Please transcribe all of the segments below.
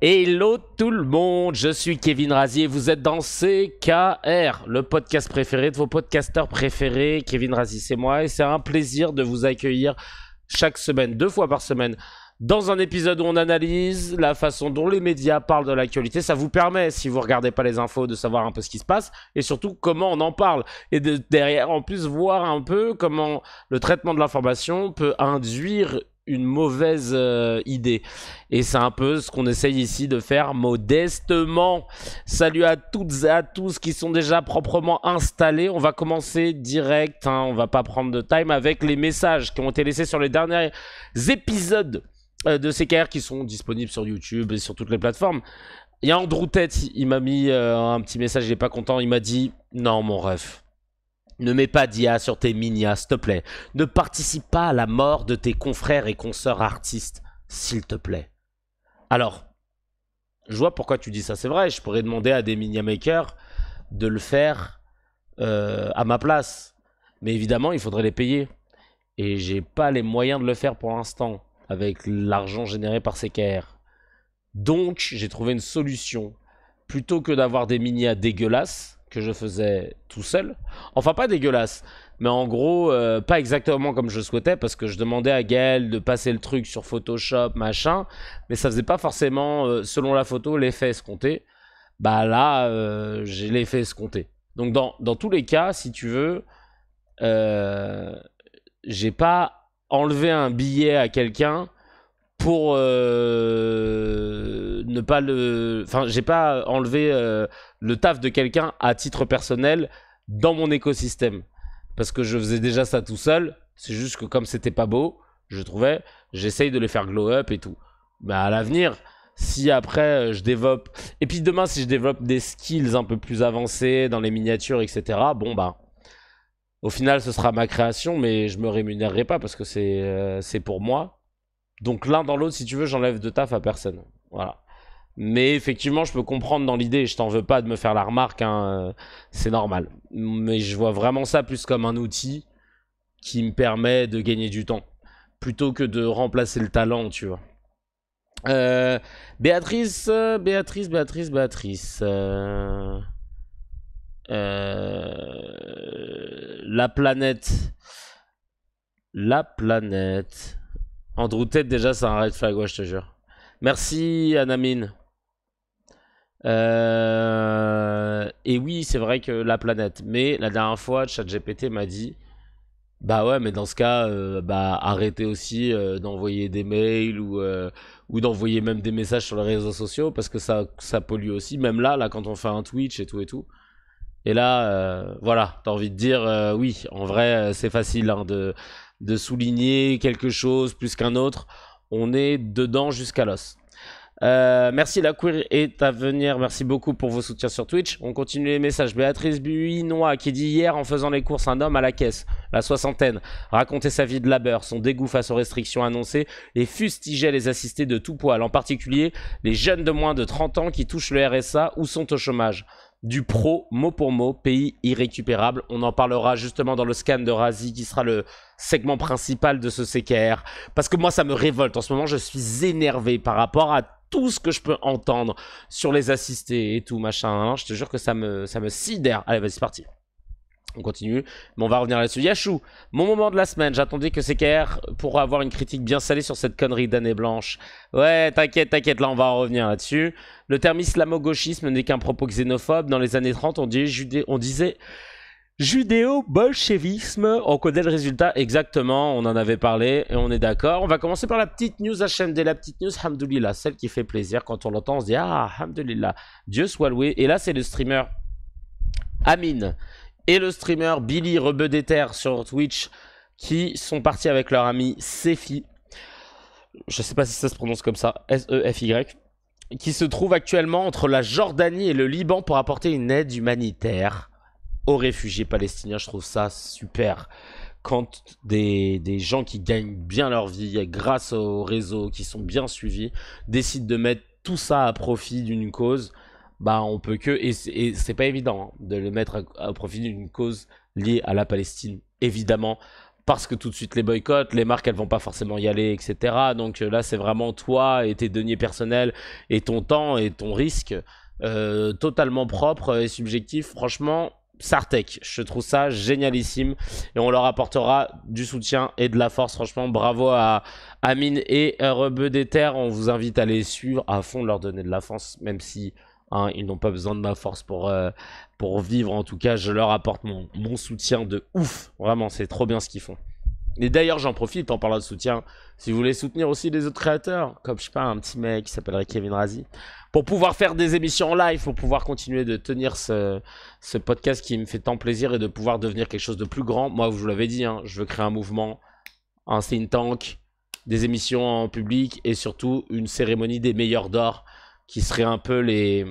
Hello tout le monde, je suis Kevin Razier, vous êtes dans CKR, le podcast préféré de vos podcasteurs préférés. Kevin Razier, c'est moi et c'est un plaisir de vous accueillir chaque semaine, 2 fois par semaine, dans un épisode où on analyse la façon dont les médias parlent de l'actualité. Ça vous permet, si vous regardez pas les infos, de savoir un peu ce qui se passe et surtout comment on en parle. Et derrière, en plus, voir un peu comment le traitement de l'information peut induire une mauvaise idée. Et c'est un peu ce qu'on essaye ici de faire modestement. Salut à toutes et à tous qui sont déjà proprement installés. On va commencer direct, on va pas prendre de time, avec les messages qui ont été laissés sur les derniers épisodes de CKR qui sont disponibles sur YouTube et sur toutes les plateformes. Il y a Andrew Tête, il m'a mis un petit message, il est pas content, il m'a dit « Non mon ref, ne mets pas d'IA sur tes minia, s'il te plaît. Ne participe pas à la mort de tes confrères et consoeurs artistes, s'il te plaît. » Alors, je vois pourquoi tu dis ça, c'est vrai, je pourrais demander à des minia makers de le faire à ma place. Mais évidemment, il faudrait les payer. Et j'ai pas les moyens de le faire pour l'instant, avec l'argent généré par CKR. Donc, j'ai trouvé une solution. Plutôt que d'avoir des minia dégueulasses, que je faisais tout seul. Enfin, pas dégueulasse, mais en gros, pas exactement comme je souhaitais, parce que je demandais à Gaël de passer le truc sur Photoshop, machin, mais ça faisait pas forcément, selon la photo, l'effet escompté. Bah là, j'ai l'effet escompté. Donc, dans tous les cas, si tu veux, j'ai pas enlevé un billet à quelqu'un pour ne pas le... Enfin, j'ai pas enlevé le taf de quelqu'un à titre personnel dans mon écosystème. Parce que je faisais déjà ça tout seul. C'est juste que comme c'était pas beau, je trouvais, j'essaye de les faire glow up et tout. Mais à l'avenir, si après je développe... Et puis demain, si je développe des skills un peu plus avancés dans les miniatures, etc., bon bah... Au final, ce sera ma création, mais je me rémunérerai pas parce que c'est pour moi. Donc l'un dans l'autre, si tu veux, j'enlève de taf à personne. Voilà. Mais effectivement, je peux comprendre dans l'idée, je t'en veux pas de me faire la remarque, c'est normal. Mais je vois vraiment ça plus comme un outil qui me permet de gagner du temps, plutôt que de remplacer le talent, tu vois. Béatrice. La planète. La planète. Andrew Tate, déjà, c'est un red flag, ouais, je te jure. Merci, Anamine. Et oui, c'est vrai que la planète. Mais la dernière fois, ChatGPT m'a dit bah ouais, mais dans ce cas, bah arrêtez aussi d'envoyer des mails ou d'envoyer même des messages sur les réseaux sociaux parce que ça pollue aussi. Même là, quand on fait un Twitch et tout et tout. Et là, voilà, t'as envie de dire oui, en vrai, c'est facile hein, de souligner quelque chose plus qu'un autre. On est dedans jusqu'à l'os. Merci, la queer est à venir. Merci beaucoup pour vos soutiens sur Twitch. On continue les messages. Béatrice Buinois qui dit hier, en faisant les courses, un homme à la caisse, la soixantaine, racontait sa vie de labeur, son dégoût face aux restrictions annoncées et fustigeait les assistés de tout poil, en particulier les jeunes de moins de 30 ans qui touchent le RSA ou sont au chômage. Du pro, mot pour mot, pays irrécupérable. On en parlera justement dans le scan de Razi qui sera le segment principal de ce CKR. Parce que moi, ça me révolte. En ce moment, je suis énervé par rapport à tout ce que je peux entendre sur les assistés et tout, machin. Hein. Je te jure que ça me sidère. Allez, vas-y, c'est parti. On continue, mais on va revenir là-dessus. Yachou, mon moment de la semaine. J'attendais que CKR pour avoir une critique bien salée sur cette connerie d'année blanche. Ouais, t'inquiète, là, on va en revenir là-dessus. Le terme islamo-gauchisme n'est qu'un propos xénophobe. Dans les années 30, on disait judéo-bolchevisme. On connaît le résultat exactement, on en avait parlé et on est d'accord. On va commencer par la petite news HMD, la petite news Hamdoulillah, celle qui fait plaisir. Quand on l'entend, on se dit ah, Hamdoulillah, Dieu soit loué. Et là, c'est le streamer Amine et le streamer Billy Rebeudeter sur Twitch qui sont partis avec leur ami Sefi. Je sais pas si ça se prononce comme ça, S-E-F-Y. Qui se trouve actuellement entre la Jordanie et le Liban pour apporter une aide humanitaire aux réfugiés palestiniens. Je trouve ça super. Quand des gens qui gagnent bien leur vie grâce au réseau, qui sont bien suivis, décident de mettre tout ça à profit d'une cause, bah on peut que... Et c'est pas évident hein, de le mettre à profit d'une cause liée à la Palestine, évidemment. parce que tout de suite les boycotts, les marques elles vont pas forcément y aller, etc. Donc là c'est vraiment toi et tes deniers personnels et ton temps et ton risque totalement propre et subjectif. Franchement, Sartec, je trouve ça génialissime et on leur apportera du soutien et de la force. Franchement, bravo à Amine et Rebeu des Terres. On vous invite à les suivre à fond, leur donner de la force, même si hein, ils n'ont pas besoin de ma force pour vivre. En tout cas, je leur apporte mon soutien de ouf. Vraiment, c'est trop bien ce qu'ils font. Et d'ailleurs, j'en profite en parlant de soutien. Si vous voulez soutenir aussi les autres créateurs, comme je sais pas, un petit mec qui s'appellerait Kevin Razi, pour pouvoir faire des émissions en live, pour pouvoir continuer de tenir ce podcast qui me fait tant plaisir et de pouvoir devenir quelque chose de plus grand. Moi, je vous l'avais dit, hein, je veux créer un mouvement, un think tank, des émissions en public et surtout une cérémonie des meilleurs d'or qui serait un peu les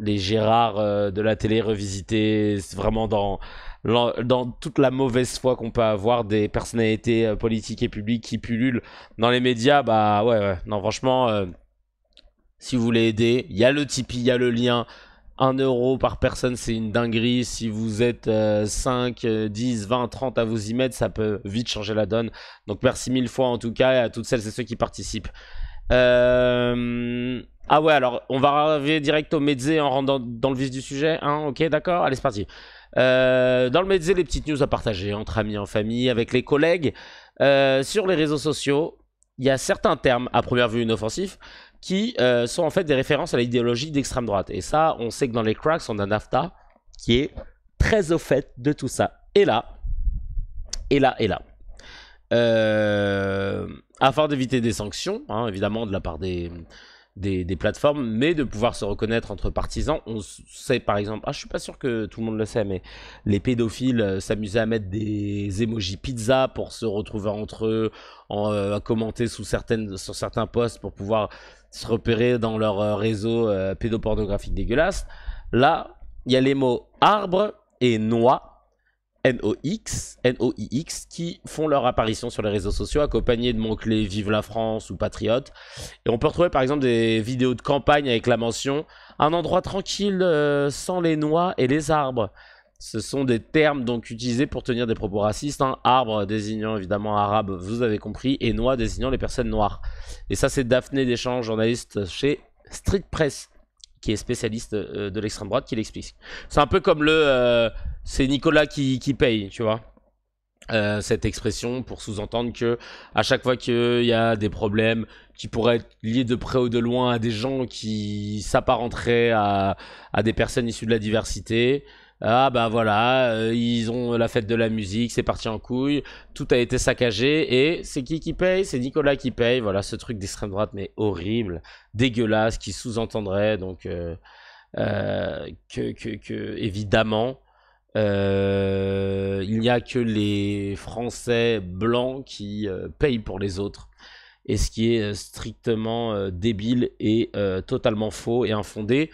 Gérard de la télé revisités, vraiment dans toute la mauvaise foi qu'on peut avoir des personnalités politiques et publiques qui pullulent dans les médias. Bah ouais. Non, franchement, si vous voulez aider, il y a le Tipeee, il y a le lien. 1 euro par personne, c'est une dinguerie. Si vous êtes 5, 10, 20, 30 à vous y mettre, ça peut vite changer la donne. Donc merci 1000 fois en tout cas à toutes celles et ceux qui participent. Ah ouais, alors on va arriver direct au Mezzé en rentrant dans le vif du sujet. Hein, ok, d'accord, allez c'est parti. Dans le Mezzé, les petites news à partager entre amis, en famille, avec les collègues. Sur les réseaux sociaux, il y a certains termes, à première vue inoffensifs, qui sont en fait des références à l'idéologie d'extrême droite. Et ça, on sait que dans les cracks, on a NAFTA qui est très au fait de tout ça. Et là, afin d'éviter des sanctions, hein, évidemment de la part des plateformes, mais de pouvoir se reconnaître entre partisans. On sait par exemple, je suis pas sûr que tout le monde le sait, mais les pédophiles s'amusaient à mettre des emojis pizza pour se retrouver entre eux, à commenter sur certains posts pour pouvoir se repérer dans leur réseau pédopornographique dégueulasse. Là, il y a les mots arbre et noix, N-O-X, qui font leur apparition sur les réseaux sociaux, accompagnés de mots-clés Vive la France ou Patriote. Et on peut retrouver par exemple des vidéos de campagne avec la mention un endroit tranquille sans les noix et les arbres. Ce sont des termes donc utilisés pour tenir des propos racistes. Hein. Arbre désignant évidemment arabe, vous avez compris, et noix désignant les personnes noires. Et ça, c'est Daphné Deschamps, journaliste chez Street Press, qui est spécialiste de l'extrême droite, qui l'explique. C'est un peu comme c'est Nicolas qui paye, tu vois. Cette expression pour sous-entendre que à chaque fois qu'il y a des problèmes qui pourraient être liés de près ou de loin à des gens qui s'apparenteraient à des personnes issues de la diversité, ah bah voilà, ils ont la fête de la musique, c'est parti en couille, tout a été saccagé et c'est qui paye? C'est Nicolas qui paye. Voilà, ce truc d'extrême droite mais horrible, dégueulasse, qui sous-entendrait donc évidemment il n'y a que les Français blancs qui payent pour les autres, et ce qui est strictement débile et totalement faux et infondé.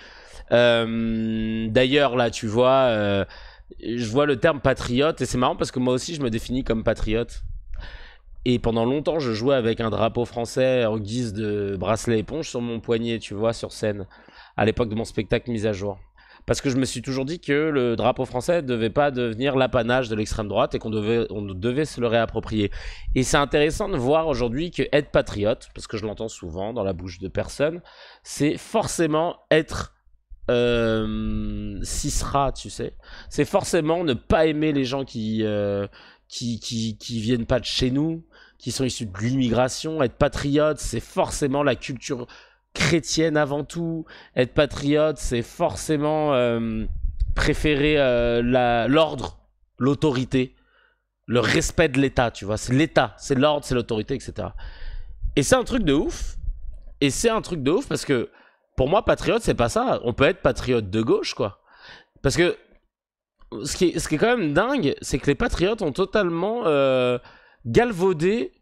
D'ailleurs là tu vois, je vois le terme patriote et c'est marrant parce que moi aussi je me définis comme patriote. Et pendant longtemps, je jouais avec un drapeau français en guise de bracelet éponge sur mon poignet, tu vois, sur scène, à l'époque de mon spectacle Mise à jour. Parce que je me suis toujours dit que le drapeau français ne devait pas devenir l'apanage de l'extrême droite et qu'on devait se le réapproprier. Et c'est intéressant de voir aujourd'hui que être patriote, parce que je l'entends souvent dans la bouche de personnes, c'est forcément être cisra, tu sais. C'est forcément ne pas aimer les gens qui viennent pas de chez nous, qui sont issus de l'immigration. Être patriote, c'est forcément la culture chrétienne avant tout. Être patriote, c'est forcément préférer l'ordre, l'autorité, le respect de l'État, tu vois. C'est l'État, c'est l'ordre, c'est l'autorité, etc. Et c'est un truc de ouf. Et c'est un truc de ouf parce que pour moi, patriote, c'est pas ça. On peut être patriote de gauche, quoi. Parce que ce qui est quand même dingue, c'est que les patriotes ont totalement galvaudé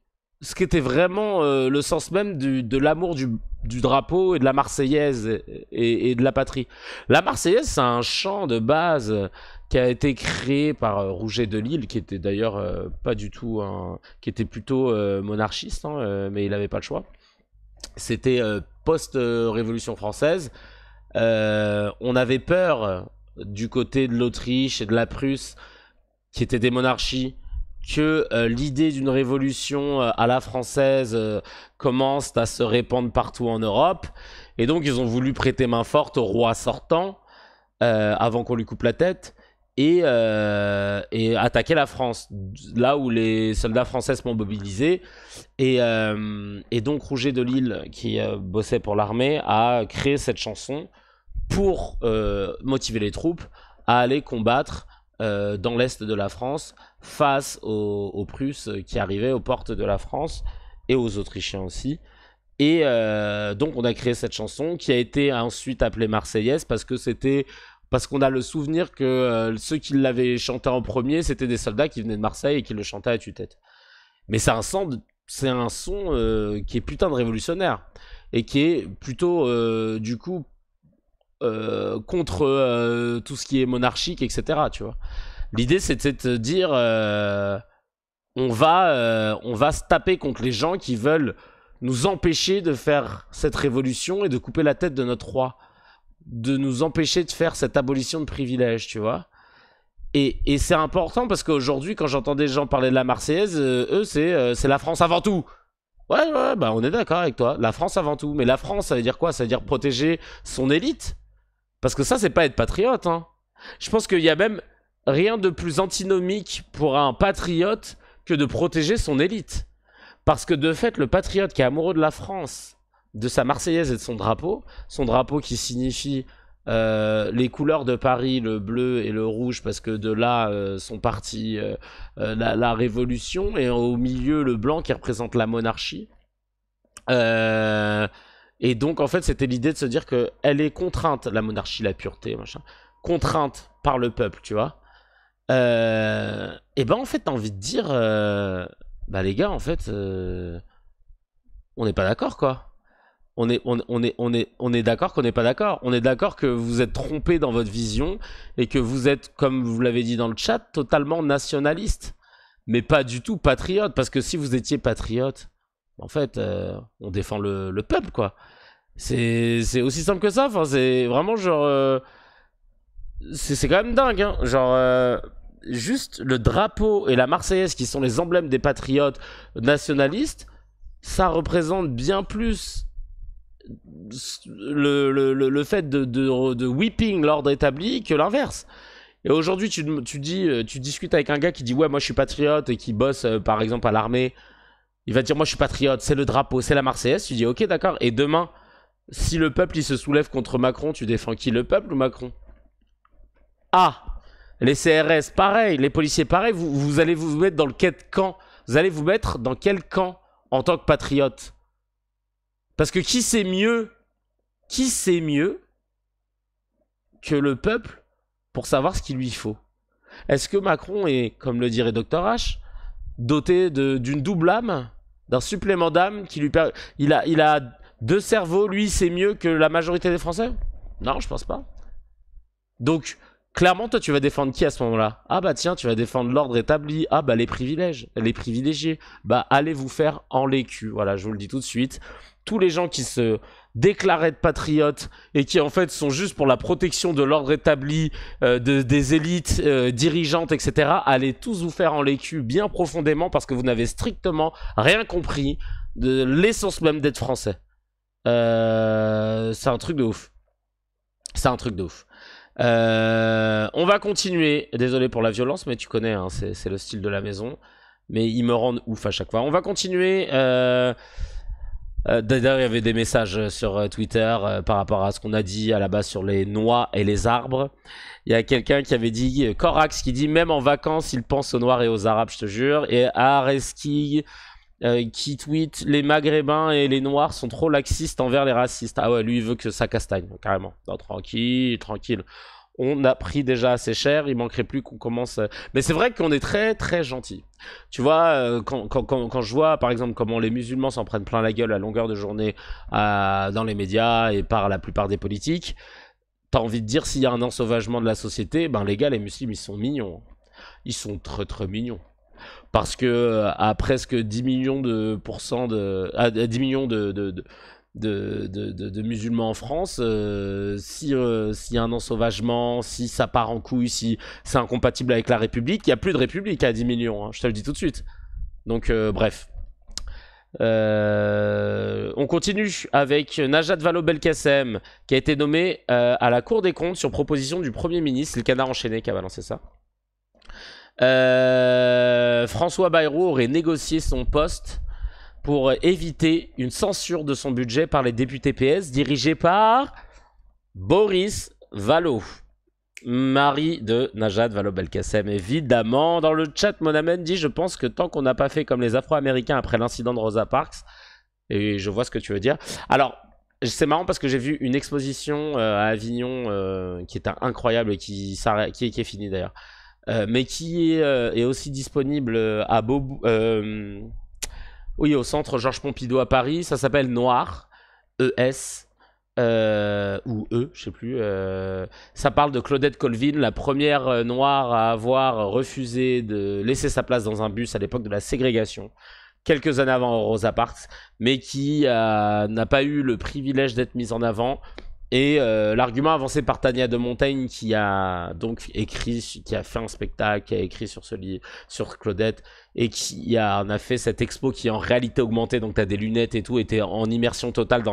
ce qui était vraiment le sens même de l'amour du drapeau et de la Marseillaise et de la patrie. La Marseillaise, c'est un chant de base qui a été créé par Rouget de Lille, qui était d'ailleurs pas du tout qui était plutôt monarchiste, hein, mais il n'avait pas le choix. C'était post-Révolution française. On avait peur du côté de l'Autriche et de la Prusse, qui étaient des monarchies, que l'idée d'une révolution à la française commence à se répandre partout en Europe. Et donc, ils ont voulu prêter main forte au roi sortant avant qu'on lui coupe la tête et attaquer la France, là où les soldats français sont mobilisés. Et donc, Rouget de Lille, qui bossait pour l'armée, a créé cette chanson pour motiver les troupes à aller combattre dans l'est de la France face aux Prusses qui arrivaient aux portes de la France et aux Autrichiens aussi. Et donc on a créé cette chanson qui a été ensuite appelée Marseillaise parce qu'on a le souvenir que ceux qui l'avaient chanté en premier, c'était des soldats qui venaient de Marseille et qui le chantaient à tue-tête. Mais c'est un son qui est putain de révolutionnaire et qui est plutôt du coup contre tout ce qui est monarchique, etc. Tu vois. L'idée, c'était de te dire on va se taper contre les gens qui veulent nous empêcher de faire cette révolution et de couper la tête de notre roi, de nous empêcher de faire cette abolition de privilèges, tu vois. Et c'est important parce qu'aujourd'hui, quand j'entends des gens parler de la Marseillaise, eux, c'est la France avant tout. Ouais, bah on est d'accord avec toi, la France avant tout. Mais la France, ça veut dire quoi? Ça veut dire protéger son élite. Parce que ça, c'est pas être patriote, hein. Je pense qu'il y a même rien de plus antinomique pour un patriote que de protéger son élite. Parce que de fait, le patriote qui est amoureux de la France, de sa Marseillaise et de son drapeau qui signifie les couleurs de Paris, le bleu et le rouge, parce que de là sont partis la Révolution, et au milieu le blanc qui représente la monarchie. Et donc en fait c'était l'idée de se dire qu'elle est contrainte, la monarchie, la pureté, machin, contrainte par le peuple, tu vois. Et ben en fait t'as envie de dire bah les gars en fait on n'est pas d'accord quoi. On est d'accord qu'on n'est pas d'accord. On est d'accord que vous êtes trompé dans votre vision et que vous êtes, comme vous l'avez dit dans le chat, totalement nationaliste, mais pas du tout patriote. Parce que si vous étiez patriote, en fait, on défend le peuple, quoi. C'est aussi simple que ça. Enfin, c'est vraiment genre, c'est quand même dingue, hein. Genre, juste le drapeau et la Marseillaise, qui sont les emblèmes des patriotes nationalistes, ça représente bien plus le fait de whipping l'ordre établi que l'inverse. Et aujourd'hui, tu discutes avec un gars qui dit ouais, moi je suis patriote et qui bosse par exemple à l'armée. Il va te dire moi je suis patriote, c'est le drapeau, c'est la Marseillaise. Tu dis ok, d'accord. Et demain, si le peuple il se soulève contre Macron, tu défends qui, le peuple ou Macron? Ah, les CRS, pareil, les policiers, pareil. Vous allez vous mettre dans quel camp? Vous allez vous mettre dans quel camp en tant que patriote? Parce que qui sait mieux que le peuple pour savoir ce qu'il lui faut? Est-ce que Macron est, comme le dirait Dr H, doté d'une double âme, d'un supplément d'âme qui lui permet... Il a deux cerveaux, lui c'est mieux que la majorité des Français? Non, je pense pas. Donc, clairement, toi tu vas défendre qui à ce moment-là? Ah bah tiens, tu vas défendre l'ordre établi. Ah bah les privilégiés. Bah allez vous faire en l'écu. Voilà, je vous le dis tout de suite. Tous les gens qui se déclaraient de patriotes et qui en fait sont juste pour la protection de l'ordre établi, des élites dirigeantes, etc., allez tous vous faire en l'écu bien profondément parce que vous n'avez strictement rien compris de l'essence même d'être français. C'est un truc de ouf. C'est un truc de ouf. On va continuer. Désolé pour la violence, mais tu connais, hein, c'est le style de la maison. Mais ils me rendent ouf à chaque fois. On va continuer. D'ailleurs, il y avait des messages sur Twitter par rapport à ce qu'on a dit à la base sur les noix et les arbres. Il y a quelqu'un qui avait dit, Corax, qui dit même en vacances, il pense aux noirs et aux arabes, je te jure. Et Areski qui tweet, les maghrébins et les noirs sont trop laxistes envers les racistes. Ah ouais, lui il veut que ça castagne, carrément. Non, tranquille. On a pris déjà assez cher, il manquerait plus qu'on commence... Mais c'est vrai qu'on est très très gentil. Tu vois, quand je vois par exemple comment les musulmans s'en prennent plein la gueule à longueur de journée dans les médias et par la plupart des politiques, t'as envie de dire s'il y a un ensauvagement de la société, ben les gars, les musulmans ils sont mignons. Ils sont très très mignons. Parce que à presque 10 millions de... 10 millions de musulmans en France, s'il y a un ensauvagement, si ça part en couille, si c'est incompatible avec la République, il n'y a plus de République à 10 millions, hein, je te le dis tout de suite. Donc bref. On continue avec Najat Vallaud-Belkacem qui a été nommé à la Cour des comptes sur proposition du Premier ministre. C'est le Canard enchaîné qui a balancé ça. François Bayrou aurait négocié son poste pour éviter une censure de son budget par les députés PS dirigés par Boris Vallaud, mari de Najat Vallaud-Belkacem. Évidemment, dans le chat, Monamen dit « Je pense que tant qu'on n'a pas fait comme les Afro-Américains après l'incident de Rosa Parks », et je vois ce que tu veux dire. Alors, c'est marrant parce que j'ai vu une exposition à Avignon qui est incroyable et qui est finie d'ailleurs. Mais qui est aussi disponible à oui, au centre Georges Pompidou à Paris. Ça s'appelle Noir, ES, ou E, je sais plus. Ça parle de Claudette Colvin, la première noire à avoir refusé de laisser sa place dans un bus à l'époque de la ségrégation, quelques années avant Rosa Parks, mais qui n'a pas eu le privilège d'être mise en avant. Et l'argument avancé par Tania de Montaigne, qui a donc écrit, qui a fait un spectacle, qui a écrit sur ce livre, sur Claudette, et qui en a fait cette expo qui est en réalité augmentée, donc t'as des lunettes et tout, et t'es en immersion totale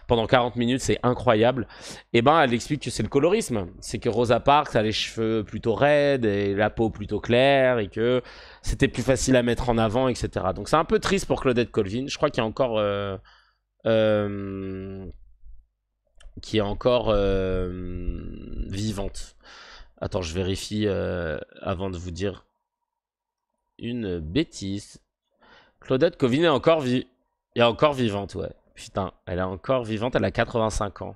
pendant 40 minutes, c'est incroyable. Et ben, elle explique que c'est le colorisme. C'est que Rosa Parks a les cheveux plutôt raides et la peau plutôt claire, et que c'était plus facile à mettre en avant, etc. Donc c'est un peu triste pour Claudette Colvin. Je crois qu'il y a encore... vivante. Attends, je vérifie avant de vous dire une bêtise. Claudette Colvin est encore vivante, ouais. Putain, elle est encore vivante, elle a 85 ans.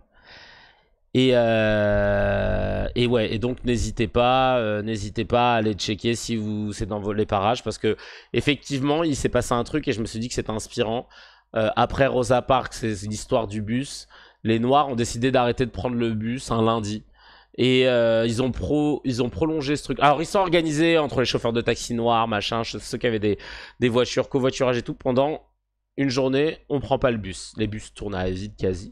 Et ouais, et donc n'hésitez pas à aller checker si c'est dans les parages, parce que effectivement, il s'est passé un truc et je me suis dit que c'était inspirant. Après Rosa Parks, c'est l'histoire du bus. Les Noirs ont décidé d'arrêter de prendre le bus un lundi. Et ils ont prolongé ce truc. Alors, ils sont organisés entre les chauffeurs de taxi noirs, machin, ceux qui avaient des voitures, covoiturage et tout. Pendant une journée, on prend pas le bus. Les bus tournent à vide quasi.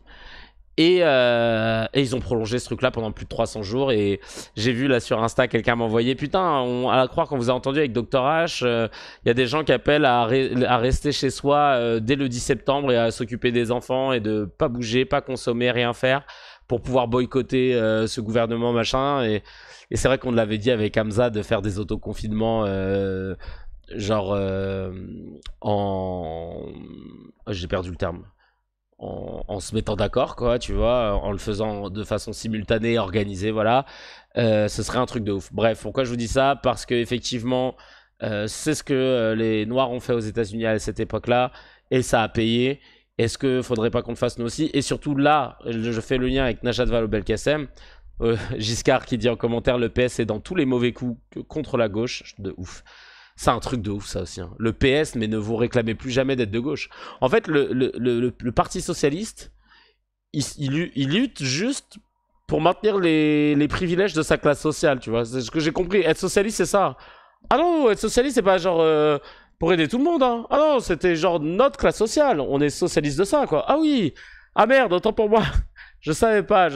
Et ils ont prolongé ce truc-là pendant plus de 300 jours. Et j'ai vu là sur Insta, quelqu'un m'a envoyé, putain, à croire qu'on vous a entendu avec Dr H, y a des gens qui appellent à rester chez soi dès le 10 septembre et à s'occuper des enfants et de pas bouger, pas consommer, rien faire pour pouvoir boycotter ce gouvernement, machin. Et c'est vrai qu'on l'avait dit avec Hamza de faire des autoconfinements genre j'ai perdu le terme. En se mettant d'accord, quoi, tu vois, en le faisant de façon simultanée, organisée, voilà, ce serait un truc de ouf. Bref, pourquoi je vous dis ça? Parce que effectivement, c'est ce que les Noirs ont fait aux États-Unis à cette époque-là, et ça a payé. Est-ce que faudrait pas qu'on le fasse nous aussi? Et surtout là, je fais le lien avec Najat Vallaud-Belkacem, Giscard qui dit en commentaire, le PS est dans tous les mauvais coups contre la gauche, de ouf. C'est un truc de ouf, ça aussi. Hein. Le PS, mais ne vous réclamez plus jamais d'être de gauche. En fait, le Parti Socialiste, il lutte juste pour maintenir les privilèges de sa classe sociale, tu vois. C'est ce que j'ai compris. Être socialiste, c'est ça. Ah non, être socialiste, c'est pas genre pour aider tout le monde. Hein. Ah non, c'était genre notre classe sociale. On est socialiste de ça, quoi. Ah oui. Ah merde, autant pour moi. Je savais pas.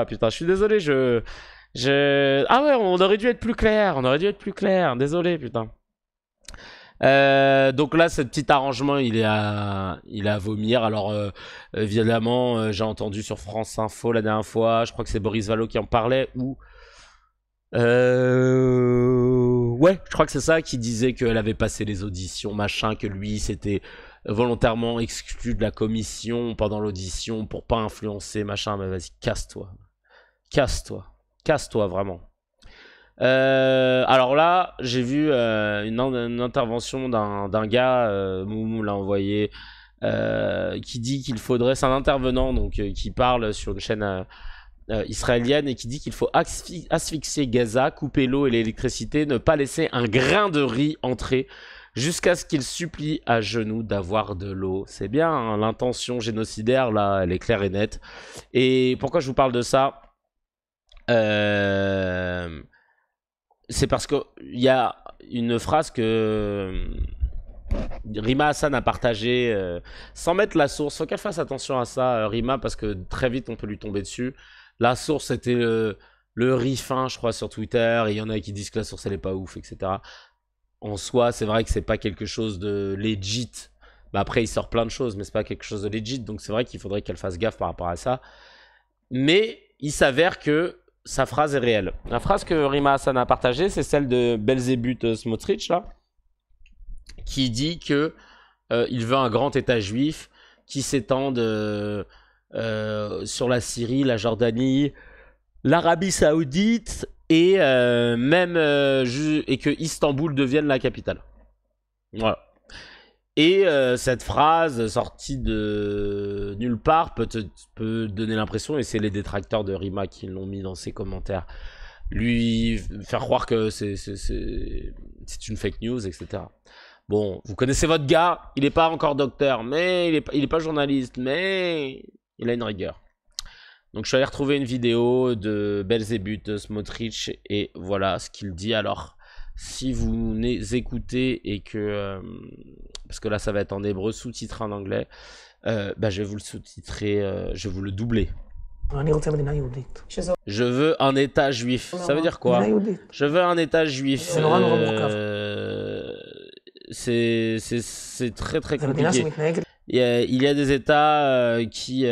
Putain, je suis désolé, Ah ouais, on aurait dû être plus clair. Désolé, putain. Donc là, ce petit arrangement, il est à vomir. Alors, évidemment, j'ai entendu sur France Info la dernière fois, je crois que c'est Boris Vallaud qui en parlait, ou... ouais, je crois que c'est ça, qui disait qu'elle avait passé les auditions, machin, que lui, s'était volontairement exclu de la commission pendant l'audition pour pas influencer, machin. Mais vas-y, casse-toi, vraiment. Alors là, j'ai vu une intervention d'un gars, Moumou l'a envoyé, qui dit qu'il faudrait, c'est un intervenant donc qui parle sur une chaîne israélienne et qui dit qu'il faut asphyxier Gaza, couper l'eau et l'électricité, ne pas laisser un grain de riz entrer jusqu'à ce qu'il supplie à genoux d'avoir de l'eau. C'est bien, hein, l'intention génocidaire là, elle est claire et nette. Et pourquoi je vous parle de ça? C'est parce qu'il y a une phrase que Rima Hassan a partagé, sans mettre la source, faut qu'elle fasse attention à ça, Rima, parce que très vite on peut lui tomber dessus. La source c'était le Rifin, je crois, sur Twitter, et il y en a qui disent que la source elle est pas ouf, etc. En soi, c'est vrai que c'est pas quelque chose de legit. Bah après, il sort plein de choses, mais c'est pas quelque chose de legit, donc c'est vrai qu'il faudrait qu'elle fasse gaffe par rapport à ça. Mais il s'avère que sa phrase est réelle. La phrase que Rima Hassan a partagée, c'est celle de Belzébuth Smotrich, là, qui dit que il veut un grand État juif qui s'étende sur la Syrie, la Jordanie, l'Arabie Saoudite et même et que Istanbul devienne la capitale. Voilà. Et cette phrase sortie de nulle part peut donner l'impression, et c'est les détracteurs de Rima qui l'ont mis dans ses commentaires, lui faire croire que c'est une fake news, etc. Bon, vous connaissez votre gars, il n'est pas encore docteur, mais il est pas journaliste, mais il a une rigueur. Donc je suis allé retrouver une vidéo de Belzébuth Smotrich et voilà ce qu'il dit. Alors, si vous écoutez et que... parce que là ça va être en hébreu, sous-titré en anglais, bah, je vais vous le sous-titrer, je vais vous le doubler. Je veux un État juif. Ça veut dire quoi? Je veux un État juif. C'est très très compliqué. Il y a des États qui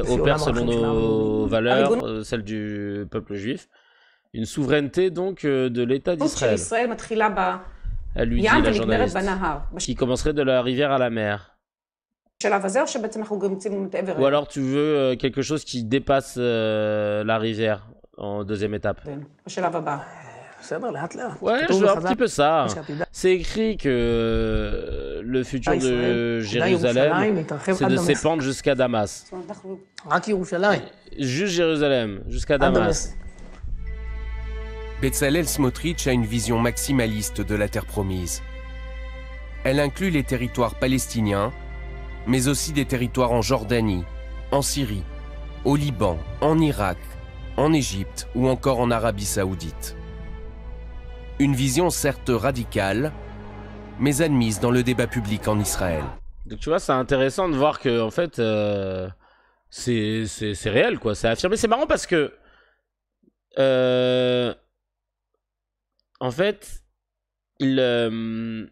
opèrent selon nos valeurs, celles du peuple juif. Une souveraineté donc de l'État d'Israël. Elle lui dit, la journaliste, qui commencerait de la rivière à la mer. Ou alors tu veux quelque chose qui dépasse la rivière en deuxième étape. Ouais, je veux un petit peu ça. C'est écrit que le futur de Jérusalem, c'est de s'épandre jusqu'à Damas. Juste Jérusalem, jusqu'à Damas. Bezalel Smotrich a une vision maximaliste de la terre promise. Elle inclut les territoires palestiniens, mais aussi des territoires en Jordanie, en Syrie, au Liban, en Irak, en Égypte ou encore en Arabie Saoudite. Une vision certes radicale, mais admise dans le débat public en Israël. Donc tu vois, c'est intéressant de voir que en fait, c'est réel, quoi. C'est affirmé. C'est marrant parce que, en fait, il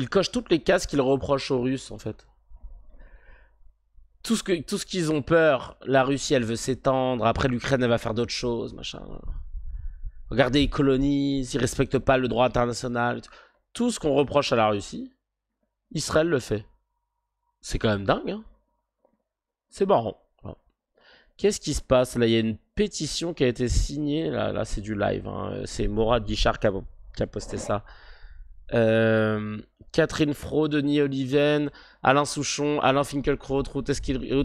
coche toutes les cases qu'il reproche aux Russes, en fait. Tout ce qu'ils ont peur, la Russie, elle veut s'étendre. Après, l'Ukraine, elle va faire d'autres choses, machin. Regardez, ils colonisent, ils respectent pas le droit international. Tout ce qu'on reproche à la Russie, Israël le fait. C'est quand même dingue, hein. C'est marrant. Voilà. Qu'est-ce qui se passe? Là, il y a une pétition qui a été signée. Là c'est du live. Hein. C'est Morad Guichard qui a posté ça. Catherine Fro, Denis Oliven, Alain Souchon, Alain Finkielkraut, Ruth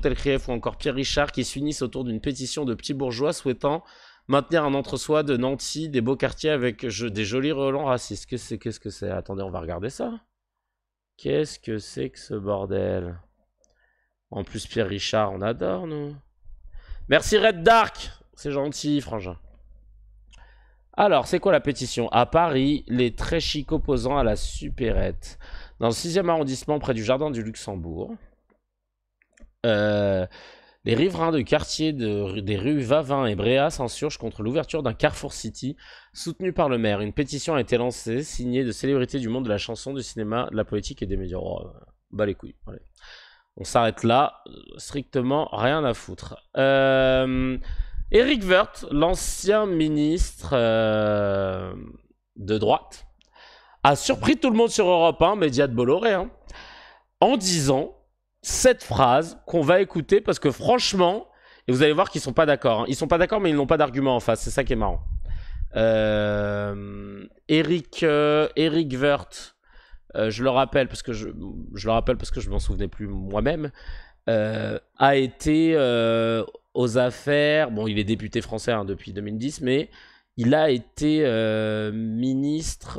Elkrief ou encore Pierre Richard qui s'unissent autour d'une pétition de petits bourgeois souhaitant maintenir un entre-soi de Nancy, des beaux quartiers avec des jolis relents racistes. Qu'est-ce que c'est? Attendez, on va regarder ça. Qu'est-ce que c'est que ce bordel? En plus, Pierre Richard, on adore, nous. Merci Red Dark. C'est gentil, frangin. Alors, c'est quoi la pétition? À Paris, les très chics opposants à la supérette. Dans le 6e arrondissement, près du jardin du Luxembourg. Les riverains de quartier des rues Vavin et Bréa s'insurgent contre l'ouverture d'un Carrefour City, soutenu par le maire. Une pétition a été lancée, signée de célébrités du monde de la chanson, du cinéma, de la politique et des médias. Oh, bah les couilles. Allez. On s'arrête là. Strictement rien à foutre. Éric Woerth, l'ancien ministre de droite, a surpris tout le monde sur Europe 1, média de Bolloré, hein, en disant cette phrase qu'on va écouter parce que franchement, et vous allez voir qu'ils sont pas d'accord. Hein. Ils sont pas d'accord, mais ils n'ont pas d'argument en face. C'est ça qui est marrant. Éric Woerth, je le rappelle parce que je m'en souvenais plus moi-même, a été aux affaires. Bon, il est député français hein, depuis 2010, mais il a été ministre.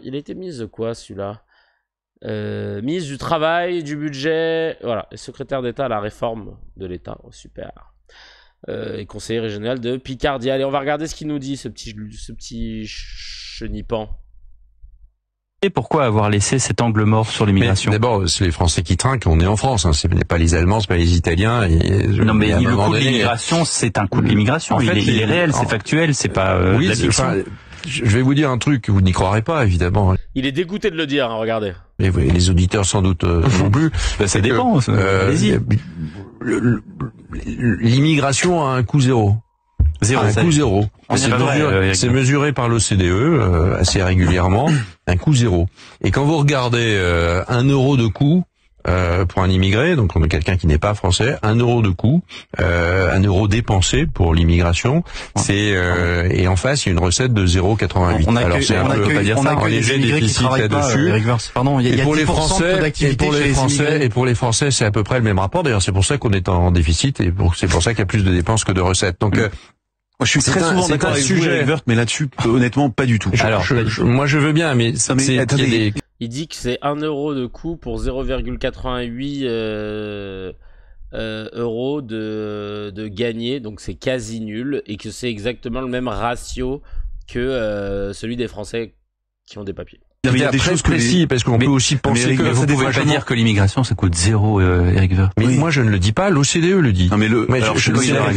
Il a été ministre de quoi celui-là? Ministre du Travail, du Budget, voilà, et secrétaire d'État à la réforme de l'État, oh, super. Et conseiller régional de Picardie. Allez, on va regarder ce qu'il nous dit, ce petit Chenipan. Et pourquoi avoir laissé cet angle mort sur l'immigration? D'abord, c'est les Français qui trinquent, on est en France, ce n'est pas les Allemands, c'est pas les Italiens. Non, mais le coût de l'immigration, c'est un coût de l'immigration. Il est réel, c'est factuel, c'est pas de la fiction. Je vais vous dire un truc, vous n'y croirez pas, évidemment. Il est dégoûté de le dire, regardez. Mais oui, les auditeurs sans doute non plus. Ça dépend, allez-y. L'immigration a un coût zéro. Un coût zéro. C'est mesuré par l'OCDE assez régulièrement, un coût zéro. Et quand vous regardez 1 euro de coût pour un immigré, donc on a quelqu'un qui n'est pas français, 1 euro de coût, 1 euro dépensé pour l'immigration, et en face il y a une recette de 0,88. Alors c'est un peu, un léger déficit là-dessus. Pardon, il y a 10% d'activité et pour les Français c'est à peu près le même rapport. D'ailleurs c'est pour ça qu'on est en déficit et c'est pour ça qu'il y a plus de dépenses que de recettes. Donc moi, je suis très souvent d'accord avec vous, Eric Woerth, mais là-dessus, honnêtement, pas du tout. Alors, moi, je veux bien, mais attendez. Il dit que c'est 1 euro de coût pour 0,88 euros de gagné, donc c'est quasi nul, et que c'est exactement le même ratio que celui des Français qui ont des papiers. Il y a des choses précises, parce qu'on peut aussi penser que vous pouvez pas dire que l'immigration ça coûte zéro, Eric Woerth. Mais moi je ne le dis pas, l'OCDE le dit. Non mais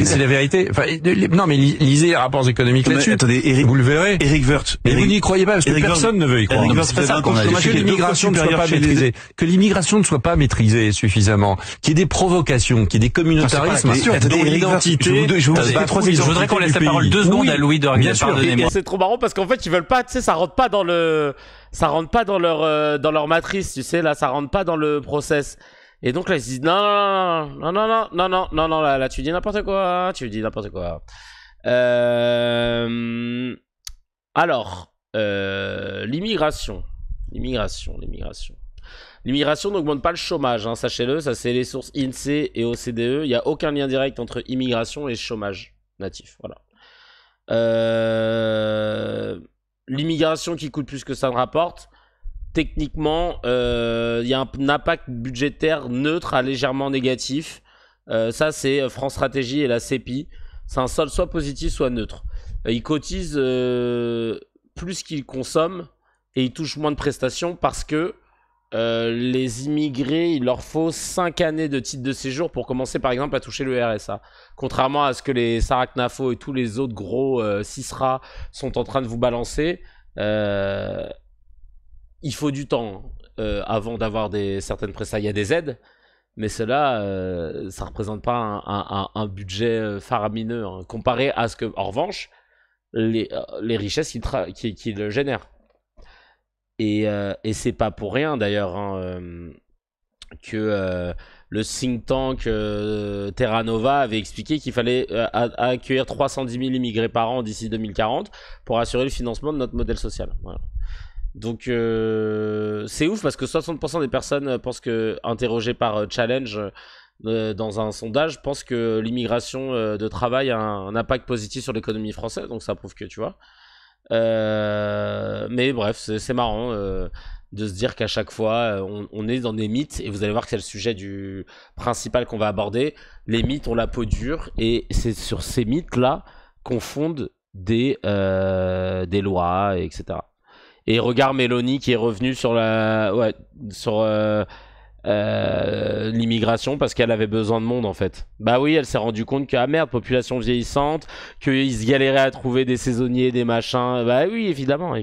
c'est la vérité. Enfin, non mais lisez les rapports économiques là-dessus. Attendez, Eric, vous le verrez. Eric Woerth. Mais vous n'y croyez pas parce que personne ne veut y croire. C'est pas ça qu'on a que l'immigration ne soit pas maîtrisée, que l'immigration ne soit pas maîtrisée suffisamment, qu'il y ait des provocations, qu'il y ait des communautarismes, dont l'identité. Je voudrais qu'on laisse la parole 2 secondes à Louis de Ravière. Pardonnez-moi. C'est trop marrant parce qu'en fait ils veulent pas, tu sais, ça rentre pas dans leur matrice, tu sais, là, ça rentre pas dans le process. Et donc là, ils se disent non, là, tu dis n'importe quoi, Alors, l'immigration n'augmente pas le chômage, sachez-le, ça c'est les sources INSEE et OCDE, il n'y a aucun lien direct entre immigration et chômage natif, voilà. L'immigration qui coûte plus que ça ne rapporte, techniquement, il y a un impact budgétaire neutre à légèrement négatif. Ça, c'est France Stratégie et la CEPI. C'est un solde soit positif, soit neutre. Ils cotisent plus qu'ils consomment et ils touchent moins de prestations parce que les immigrés, il leur faut 5 années de titre de séjour pour commencer par exemple à toucher le RSA. Contrairement à ce que les Sarah Knafo et tous les autres gros Sisra sont en train de vous balancer, il faut du temps avant d'avoir certaines prestations. Il y a des aides, mais cela, ça ne représente pas un budget faramineux comparé à ce que, en revanche, les richesses qui le génèrent. Et c'est pas pour rien d'ailleurs que le think tank Terra Nova avait expliqué qu'il fallait accueillir 310 000 immigrés par an d'ici 2040 pour assurer le financement de notre modèle social. Voilà. Donc c'est ouf parce que 60% des personnes pensent que, interrogées par Challenge dans un sondage, pensent que l'immigration de travail a un impact positif sur l'économie française. Donc ça prouve que, tu vois. Mais bref, c'est marrant de se dire qu'à chaque fois on est dans des mythes, et vous allez voir que c'est le sujet principal qu'on va aborder. Les mythes ont la peau dure, et c'est sur ces mythes là qu'on fonde des lois, etc. Et regarde Mélanie qui est revenue sur l'immigration parce qu'elle avait besoin de monde en fait. Bah oui, elle s'est rendue compte que merde, population vieillissante, qu'ils galéraient à trouver des saisonniers, des machins. Bah oui, évidemment.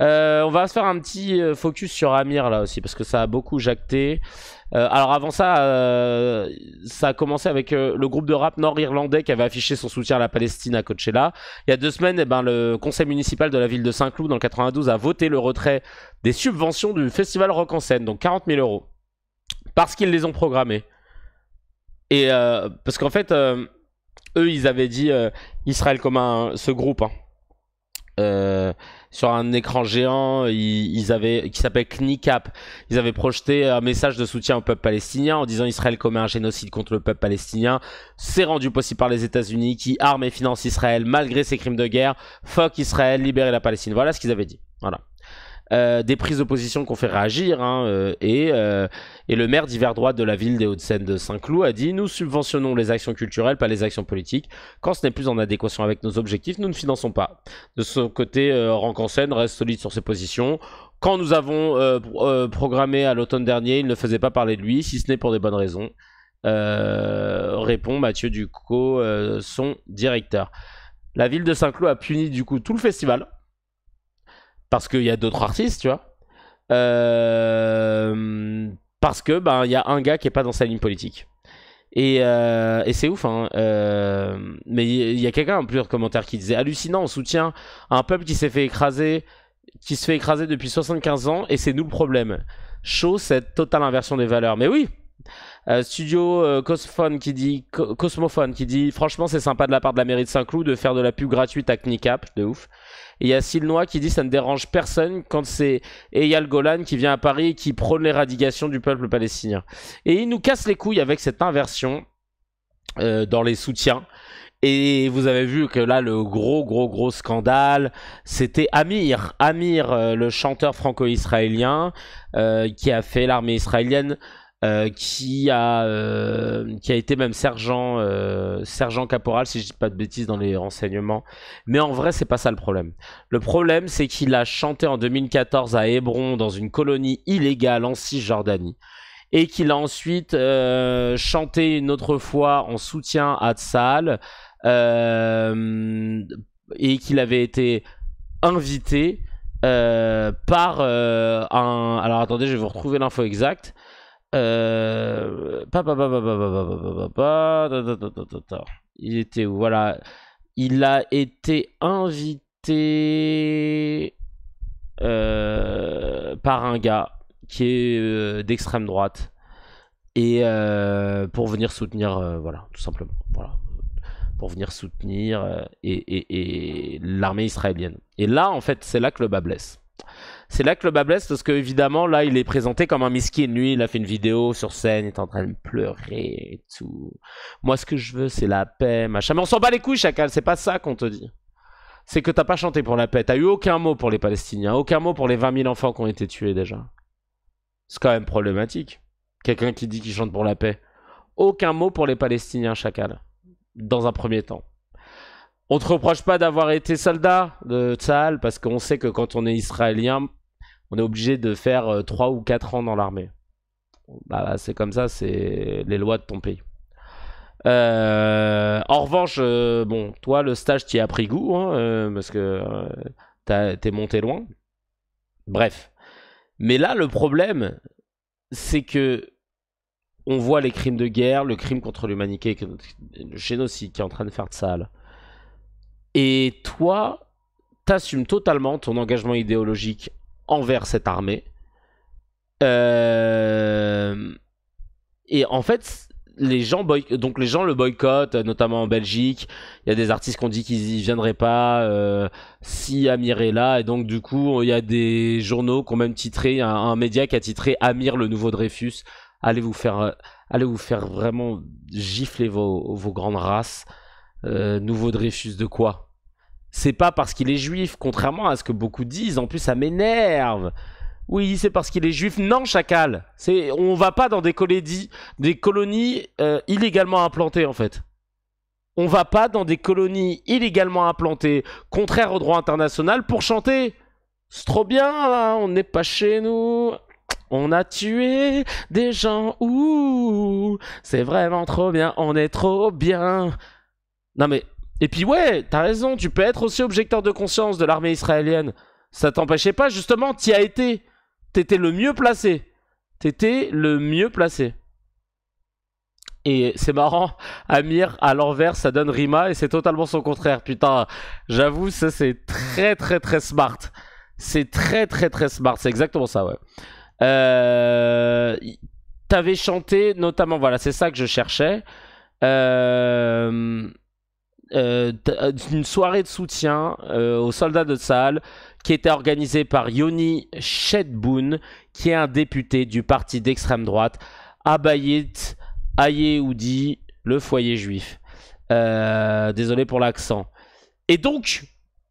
On va se faire un petit focus sur Amir là aussi parce que ça a beaucoup jacté. Alors avant ça, ça a commencé avec le groupe de rap nord-irlandais qui avait affiché son soutien à la Palestine à Coachella. Il y a 2 semaines, le conseil municipal de la ville de Saint-Cloud dans le 92 a voté le retrait des subventions du festival Rock en Seine, donc 40 000 €, parce qu'ils les ont programmés. Et parce qu'en fait, eux, ils avaient dit Israël comme ce groupe. Sur un écran géant, qui s'appelle Knicap, ils avaient projeté un message de soutien au peuple palestinien en disant Israël commet un génocide contre le peuple palestinien. C'est rendu possible par les États-Unis qui arment et financent Israël malgré ses crimes de guerre. Fuck Israël, libérez la Palestine. Voilà ce qu'ils avaient dit. Voilà. des prises de position qui ont fait réagir, hein, et le maire d'hiver droite de la ville des Hauts-de-Seine de Saint-Cloud a dit « Nous subventionnons les actions culturelles, pas les actions politiques. Quand ce n'est plus en adéquation avec nos objectifs, nous ne finançons pas. » De son côté, Rancansen reste solide sur ses positions. Quand nous avons programmé à l'automne dernier, il ne faisait pas parler de lui, si ce n'est pour des bonnes raisons. Répond Mathieu Ducot, son directeur. La ville de Saint-Cloud a puni du coup tout le festival. Parce qu'il y a d'autres artistes, tu vois. Parce que il y a un gars qui est pas dans sa ligne politique. Et c'est ouf, hein. Mais il y a quelqu'un en plusieurs commentaires qui disait hallucinant, on soutient un peuple qui s'est fait écraser, qui se fait écraser depuis 75 ans, et c'est nous le problème. Chaud, cette totale inversion des valeurs. Mais oui. Studio Cosmophone qui dit franchement c'est sympa de la part de la mairie de Saint-Cloud de faire de la pub gratuite à Knicap, de ouf. Et il y a Silnois qui dit ça ne dérange personne quand c'est Eyal Golan qui vient à Paris et qui prône l'éradication du peuple palestinien. Et il nous casse les couilles avec cette inversion dans les soutiens. Et vous avez vu que là le gros scandale, c'était Amir, le chanteur franco-israélien qui a fait l'armée israélienne. Qui a été même sergent caporal, si je dis pas de bêtises dans les renseignements. Mais en vrai, c'est pas ça le problème. Le problème, c'est qu'il a chanté en 2014 à Hébron dans une colonie illégale en Cisjordanie. Et qu'il a ensuite chanté une autre fois en soutien à Tsahal. Et qu'il avait été invité par un... Alors attendez, je vais vous retrouver l'info exacte. Il était où? Voilà, il a été invité par un gars qui est d'extrême droite et pour venir soutenir, voilà, tout simplement, voilà, pour venir soutenir et l'armée israélienne. Et là, en fait, c'est là que le bas blesse. C'est là que le bas blesse parce que évidemment là il est présenté comme un miskin. Lui il a fait une vidéo sur scène, il est en train de pleurer et tout. Moi ce que je veux c'est la paix, machin. Mais on s'en bat les couilles chacal, c'est pas ça qu'on te dit. C'est que t'as pas chanté pour la paix, t'as eu aucun mot pour les Palestiniens, aucun mot pour les 20 000 enfants qui ont été tués déjà. C'est quand même problématique. Quelqu'un qui dit qu'il chante pour la paix. Aucun mot pour les Palestiniens chacal. Dans un premier temps. On te reproche pas d'avoir été soldat de Tsahal parce qu'on sait que quand on est israélien, on est obligé de faire 3 ou 4 ans dans l'armée. Bah, c'est comme ça, c'est les lois de ton pays. En revanche, bon, toi, le stage t'y a pris goût, hein, parce que t'es monté loin. Bref. Mais là, le problème, c'est que on voit les crimes de guerre, le crime contre l'humanité, le génocide qui est en train de faire Tsahal. Et toi, t'assumes totalement ton engagement idéologique envers cette armée. Et en fait, les gens le boycottent, notamment en Belgique. Il y a des artistes qui ont dit qu'ils y viendraient pas si Amir est là. Et donc, du coup, il y a des journaux qui ont même titré, un média qui a titré Amir, le nouveau Dreyfus. Allez vous faire vraiment gifler vos grandes races. Nouveau Dreyfus de quoi? C'est pas parce qu'il est juif, contrairement à ce que beaucoup disent. En plus, ça m'énerve. Oui, c'est parce qu'il est juif. Non, chacal. On va pas dans des colonies illégalement implantées, en fait. On va pas dans des colonies illégalement implantées, contraires au droit international, pour chanter. C'est trop bien, là. On n'est pas chez nous. On a tué des gens. Ouh, c'est vraiment trop bien. On est trop bien. Non mais... Et puis ouais, t'as raison, tu peux être aussi objecteur de conscience de l'armée israélienne. Ça t'empêchait pas, justement, t'y as été. T'étais le mieux placé. Et c'est marrant, Amir, à l'envers, ça donne rima et c'est totalement son contraire. Putain, j'avoue, ça c'est très très très smart. C'est très très très smart, c'est exactement ça, ouais. T'avais chanté, notamment, voilà, c'est ça que je cherchais. Une soirée de soutien aux soldats de Tsahal qui était organisée par Yoni Shedboun, qui est un député du parti d'extrême droite Abayit Ayehoudi, le foyer juif. Désolé pour l'accent. Et donc,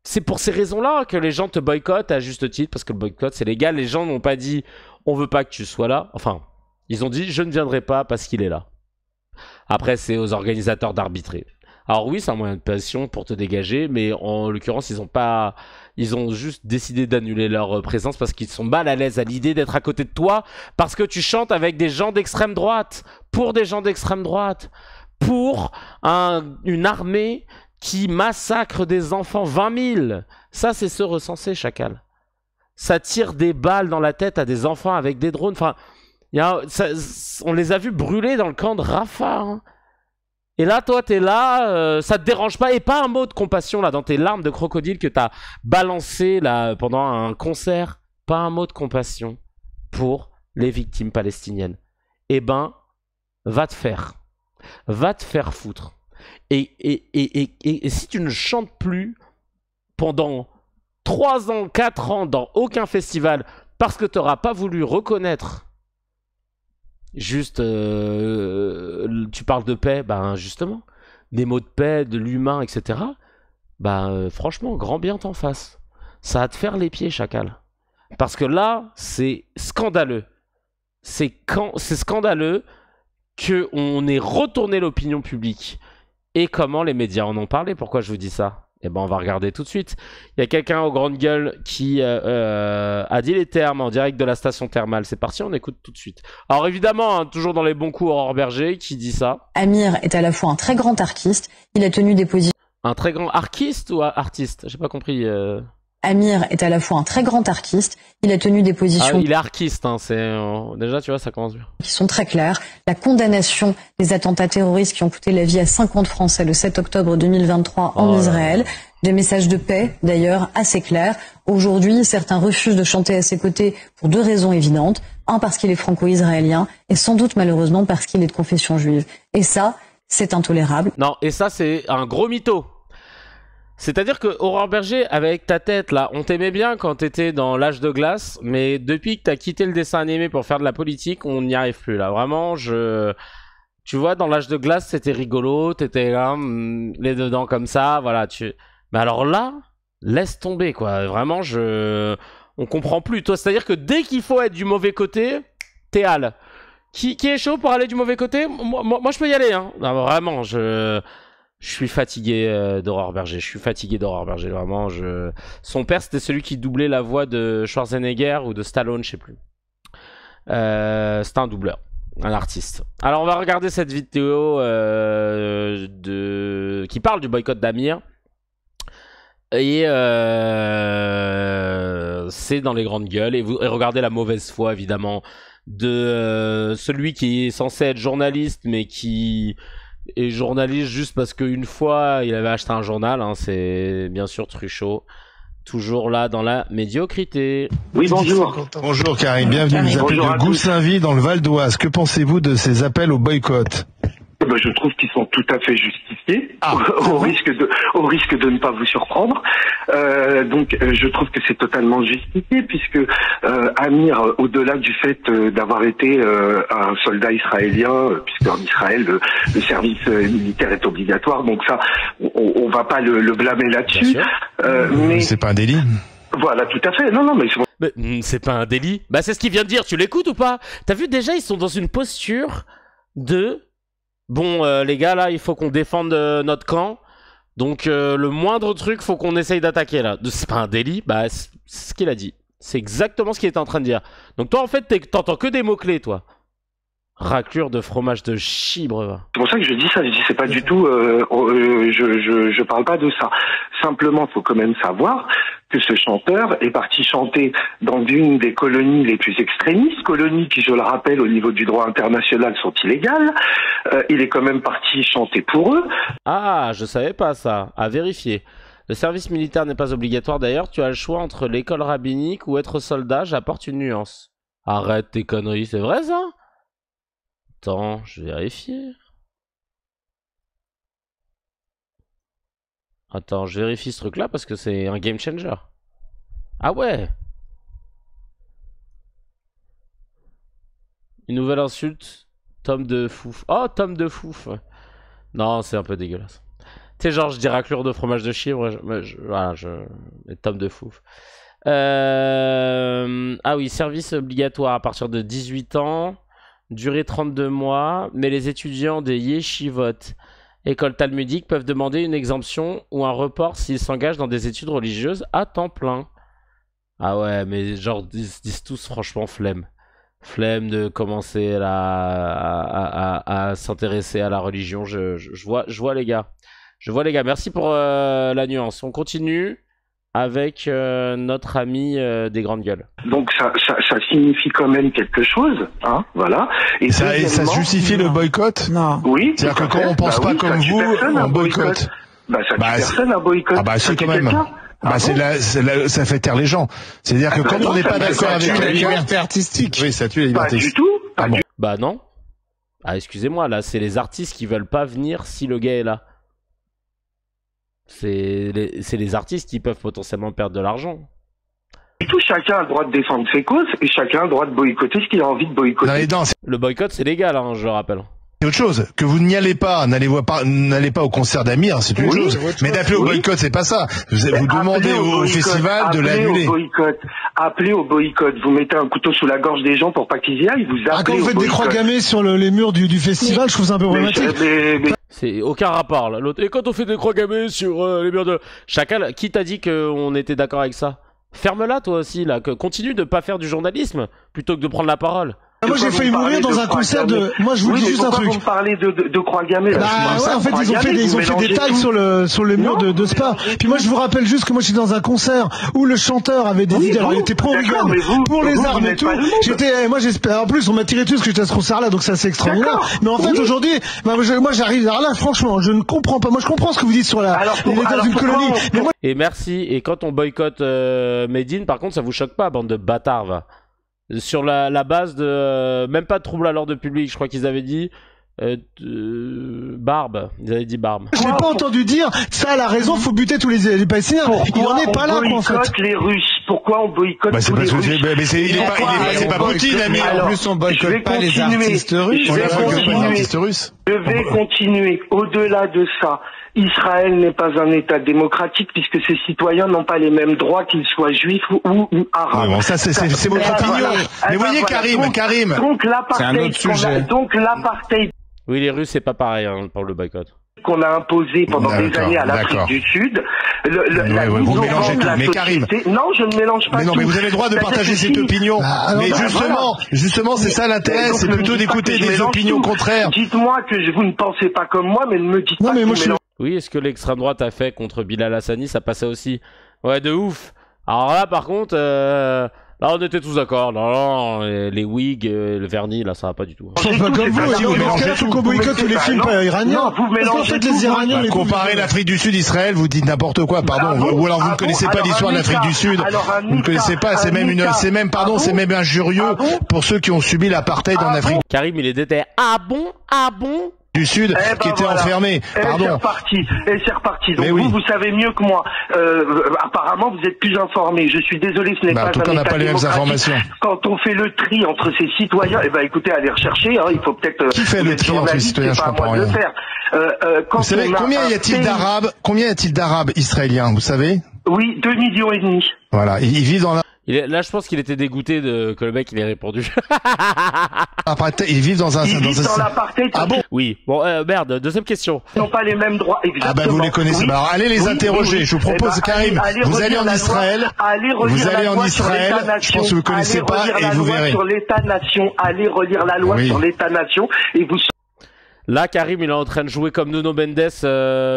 c'est pour ces raisons-là que les gens te boycottent à juste titre, parce que le boycott c'est légal. Les gens n'ont pas dit on veut pas que tu sois là. Enfin, ils ont dit je ne viendrai pas parce qu'il est là. Après, c'est aux organisateurs d'arbitrer. Alors oui, c'est un moyen de pression pour te dégager, mais en l'occurrence, ils ont juste décidé d'annuler leur présence parce qu'ils sont mal à l'aise à l'idée d'être à côté de toi parce que tu chantes avec des gens d'extrême droite, pour des gens d'extrême droite, pour une armée qui massacre des enfants, 20 000. Ça, c'est se recenser, chacal. Ça tire des balles dans la tête à des enfants avec des drones. Enfin, on les a vus brûler dans le camp de Rafah. Hein. Et là, toi, t'es là, ça te dérange pas. Et pas un mot de compassion là dans tes larmes de crocodile que t'as balancé là pendant un concert. Pas un mot de compassion pour les victimes palestiniennes. Eh ben, va te faire. Va te faire foutre. Et si tu ne chantes plus pendant 3 ans, 4 ans dans aucun festival parce que t'auras pas voulu reconnaître juste tu parles de paix, ben justement des mots de paix, de l'humain, etc. Ben franchement, grand bien t'en fasse. Ça va te faire les pieds, chacal. Parce que là, c'est scandaleux. C'est scandaleux qu'on ait retourné l'opinion publique. Et comment les médias en ont parlé. Pourquoi je vous dis ça? Eh ben on va regarder tout de suite. Il y a quelqu'un aux grandes gueules qui a dit les termes en direct de la station thermale. C'est parti, on écoute tout de suite. Alors évidemment, hein, toujours dans les bons coups, Aurore Berger qui dit ça. Amir est à la fois un très grand artiste, il a tenu des positions... Un très grand artiste ou artiste? J'ai pas compris. Amir est à la fois un très grand artiste, il a tenu des positions... Ah, il est artiste, hein, déjà tu vois, ça commence bien. ...qui sont très claires. La condamnation des attentats terroristes qui ont coûté la vie à 50 Français le 7 octobre 2023 en Israël. Des messages de paix, d'ailleurs, assez clairs. Aujourd'hui, certains refusent de chanter à ses côtés pour 2 raisons évidentes. Un, parce qu'il est franco-israélien, et sans doute, malheureusement, parce qu'il est de confession juive. Et ça, c'est intolérable. Non, et ça, c'est un gros mytho. C'est-à-dire que Aurore Berger, avec ta tête là, on t'aimait bien quand t'étais dans l'âge de glace, mais depuis que t'as quitté le dessin animé pour faire de la politique, on n'y arrive plus là. Vraiment, tu vois, dans l'âge de glace, c'était rigolo, t'étais là, les dedans comme ça, voilà. Mais alors là, laisse tomber quoi. Vraiment, on comprend plus. Toi, c'est-à-dire que dès qu'il faut être du mauvais côté, t'es hal. Qui est chaud pour aller du mauvais côté? Moi, je peux y aller. Hein. Non, vraiment, je suis fatigué d'Aurore Berger. Je suis fatigué d'Aurore Berger, vraiment. Son père, c'était celui qui doublait la voix de Schwarzenegger ou de Stallone, je sais plus. C'était un doubleur, un artiste. Alors, on va regarder cette vidéo qui parle du boycott d'Amir. Et c'est dans les grandes gueules. Et regardez la mauvaise foi, évidemment, de celui qui est censé être journaliste, mais qui... Et journaliste juste parce qu'une fois il avait acheté un journal, hein, c'est bien sûr Truchot, toujours là dans la médiocrité. Oui, bonjour. Bonjour Karim, bienvenue. Vous appelez de Goussainville dans le Val d'Oise. Que pensez-vous de ces appels au boycott? Je trouve qu'ils sont tout à fait justifiés, au risque de ne pas vous surprendre. Donc, je trouve que c'est totalement justifié, puisque Amir, au-delà du fait d'avoir été un soldat israélien, puisque en Israël le service militaire est obligatoire, donc ça, on va pas le blâmer là-dessus. Mais c'est pas un délit. Voilà, tout à fait. Non, mais c'est pas un délit. Bah, c'est ce qu'il vient de dire. Tu l'écoutes ou pas? T'as vu, déjà, ils sont dans une posture de... Bon, les gars, là, il faut qu'on défende notre camp. Donc, le moindre truc, faut qu'on essaye d'attaquer, là. C'est pas un délit. Bah, c'est ce qu'il a dit. C'est exactement ce qu'il était en train de dire. Donc, toi, en fait, t'entends que des mots-clés, toi. Raclure de fromage de chibre. C'est pour ça que je dis ça. Je dis, c'est pas du tout... je parle pas de ça. Simplement, faut quand même savoir que ce chanteur est parti chanter dans une des colonies les plus extrémistes, colonies qui, je le rappelle, au niveau du droit international, sont illégales. Il est quand même parti chanter pour eux. Ah, je savais pas ça. À vérifier. Le service militaire n'est pas obligatoire. D'ailleurs, tu as le choix entre l'école rabbinique ou être soldat. J'apporte une nuance. Arrête tes conneries, c'est vrai ça? Attends, je vais vérifier. Attends, je vérifie ce truc-là parce que c'est un game changer. Ah ouais. Une nouvelle insulte. Tom de fouf. Oh, Tom de fouf. Non, c'est un peu dégueulasse. sais, genre, je dis raclure de fromage de chèvre. Voilà, les tomes de fou. Ah oui, service obligatoire à partir de 18 ans, durée 32 mois, mais les étudiants des yeshivot, écoles talmudiques, peuvent demander une exemption ou un report s'ils s'engagent dans des études religieuses à temps plein. Ah ouais, mais genre, disent tous franchement flemme. Flemme de commencer à s'intéresser à la religion. Je vois les gars. Merci pour la nuance. On continue avec notre ami des grandes gueules. Donc ça signifie quand même quelque chose, hein, voilà. Et ça justifie le boycott? Non. Oui. C'est-à-dire que quand on pense pas comme vous, on boycotte. Ça tue personne à boycott. Ah bah si, quand même. Ça fait taire les gens. C'est-à-dire que quand on n'est pas d'accord avec la liberté artistique. Oui, ça tue la liberté. Pas du tout. Bah non. Ah, excusez-moi, là, c'est les artistes qui veulent pas venir si le gars est là. C'est les artistes qui peuvent potentiellement perdre de l'argent. Du tout, chacun a le droit de défendre ses causes et chacun a le droit de boycotter ce qu'il a envie de boycotter. Le boycott, c'est légal, hein, je le rappelle. C'est autre chose. Que vous n'y allez pas, n'allez pas au concert d'Amir, c'est une chose. Mais d'appeler au boycott, c'est pas ça. Vous demandez au festival de l'annuler. Appelez au boycott. Vous mettez un couteau sous la gorge des gens pour pas qu'ils y aillent. Vous appelez quand vous faites des croix gammées sur les murs du festival, je trouve ça un peu problématique. C'est aucun rapport là. Et quand on fait des croix gammées sur les murs de... Chacal, qui t'a dit qu'on était d'accord avec ça? Ferme-la toi aussi là. Continue de pas faire du journalisme plutôt que de prendre la parole. Moi j'ai failli mourir dans un concert de... Moi je vous dis juste un truc. Vous me parlez de croix gammée là. Ouais, en fait ils ont fait des tags sur le mur de Spa. Puis moi je vous rappelle juste que moi j'étais dans un concert où le chanteur avait des idées. Alors il était pro-Reagan, pour les armes et tout. Moi j'espère. En plus on m'a tiré dessus parce que j'étais à ce concert là, donc c'est assez extraordinaire. Mais en fait aujourd'hui, moi j'arrive là franchement, je ne comprends pas. Moi je comprends ce que vous dites sur la... Il est dans une colonie. Et merci. Et quand on boycotte Medine, par contre ça vous choque pas, bande de bâtards va. Sur la base de même pas de trouble à l'ordre public, je crois qu'ils avaient dit Barbe. Ils avaient dit Barbe. Je n'ai pas entendu dire ça. La raison, faut buter tous les Palestiniens. Il en est pas là, quoi, en fait. Pourquoi on boycotte les Russes? Pourquoi on boycotte les Russes? C'est pas Poutine, Amir. En plus, on boycotte pas les artistes russes. Je vais continuer. Au-delà de ça, Israël n'est pas un État démocratique puisque ses citoyens n'ont pas les mêmes droits qu'ils soient juifs ou arabes. Oui, bon, ça c'est votre opinion. Mais vous voyez, Karim. C'est un autre sujet. Donc l'apartheid. Oui, les Russes c'est pas pareil hein, pour le boycott. Qu'on a imposé pendant des années à l'Afrique du Sud. Vous mélangez tout. Mais Karim. Non, je ne mélange pas. Mais non, mais vous avez le droit de partager cette opinion. Mais justement, c'est ça l'intérêt, c'est plutôt d'écouter des opinions contraires. Dites-moi que vous ne pensez pas comme moi, mais ne me dites pas que vous mélangez. Oui, est-ce que l'extrême droite a fait contre Bilal Hassani, ça passait aussi? Ouais, de ouf. Alors là, par contre, là, on était tous d'accord. Non, les wigs, le vernis, là, ça va pas du tout. C'est pas comme vous, il faut qu'on boycotte tous les films iraniens. Vous mélangez les Iraniens. Comparer l'Afrique du Sud, Israël, vous dites n'importe quoi, pardon. Ou alors vous ne connaissez pas l'histoire de l'Afrique du Sud. Vous ne connaissez pas, c'est même injurieux pour ceux qui ont subi l'apartheid en Afrique. Karim, il est déter. Ah bon? Du Sud qui était enfermé. Pardon. Et c'est reparti. Donc vous savez mieux que moi. Apparemment, vous êtes plus informés. Je suis désolé, ce n'est pas un État démocratique. On n'a pas les mêmes informations. Quand on fait le tri entre ses citoyens, écoutez, allez rechercher. Hein, il faut peut-être. Qui fait le tri entre les citoyens? Je comprends rien. Vous savez combien y a-t-il d'Arabes israéliens? Vous savez? Oui, 2,5 millions. Voilà, ils vivent dans la... Là, je pense qu'il était dégoûté que le mec il ait répondu. Après, ils vivent dans l'apartheid. Ah bon? Oui. Bon, merde. Deuxième question. Ils n'ont pas les mêmes droits. Exactement. Ah bah vous les connaissez. Oui. Alors allez les interroger. Je vous propose, Karim, vous allez en Israël. Je pense que vous connaissez pas et vous verrez. Sur l'État-nation. Allez relire la loi sur l'État-nation et vous. Là, Karim, il est en train de jouer comme Nuno Mendes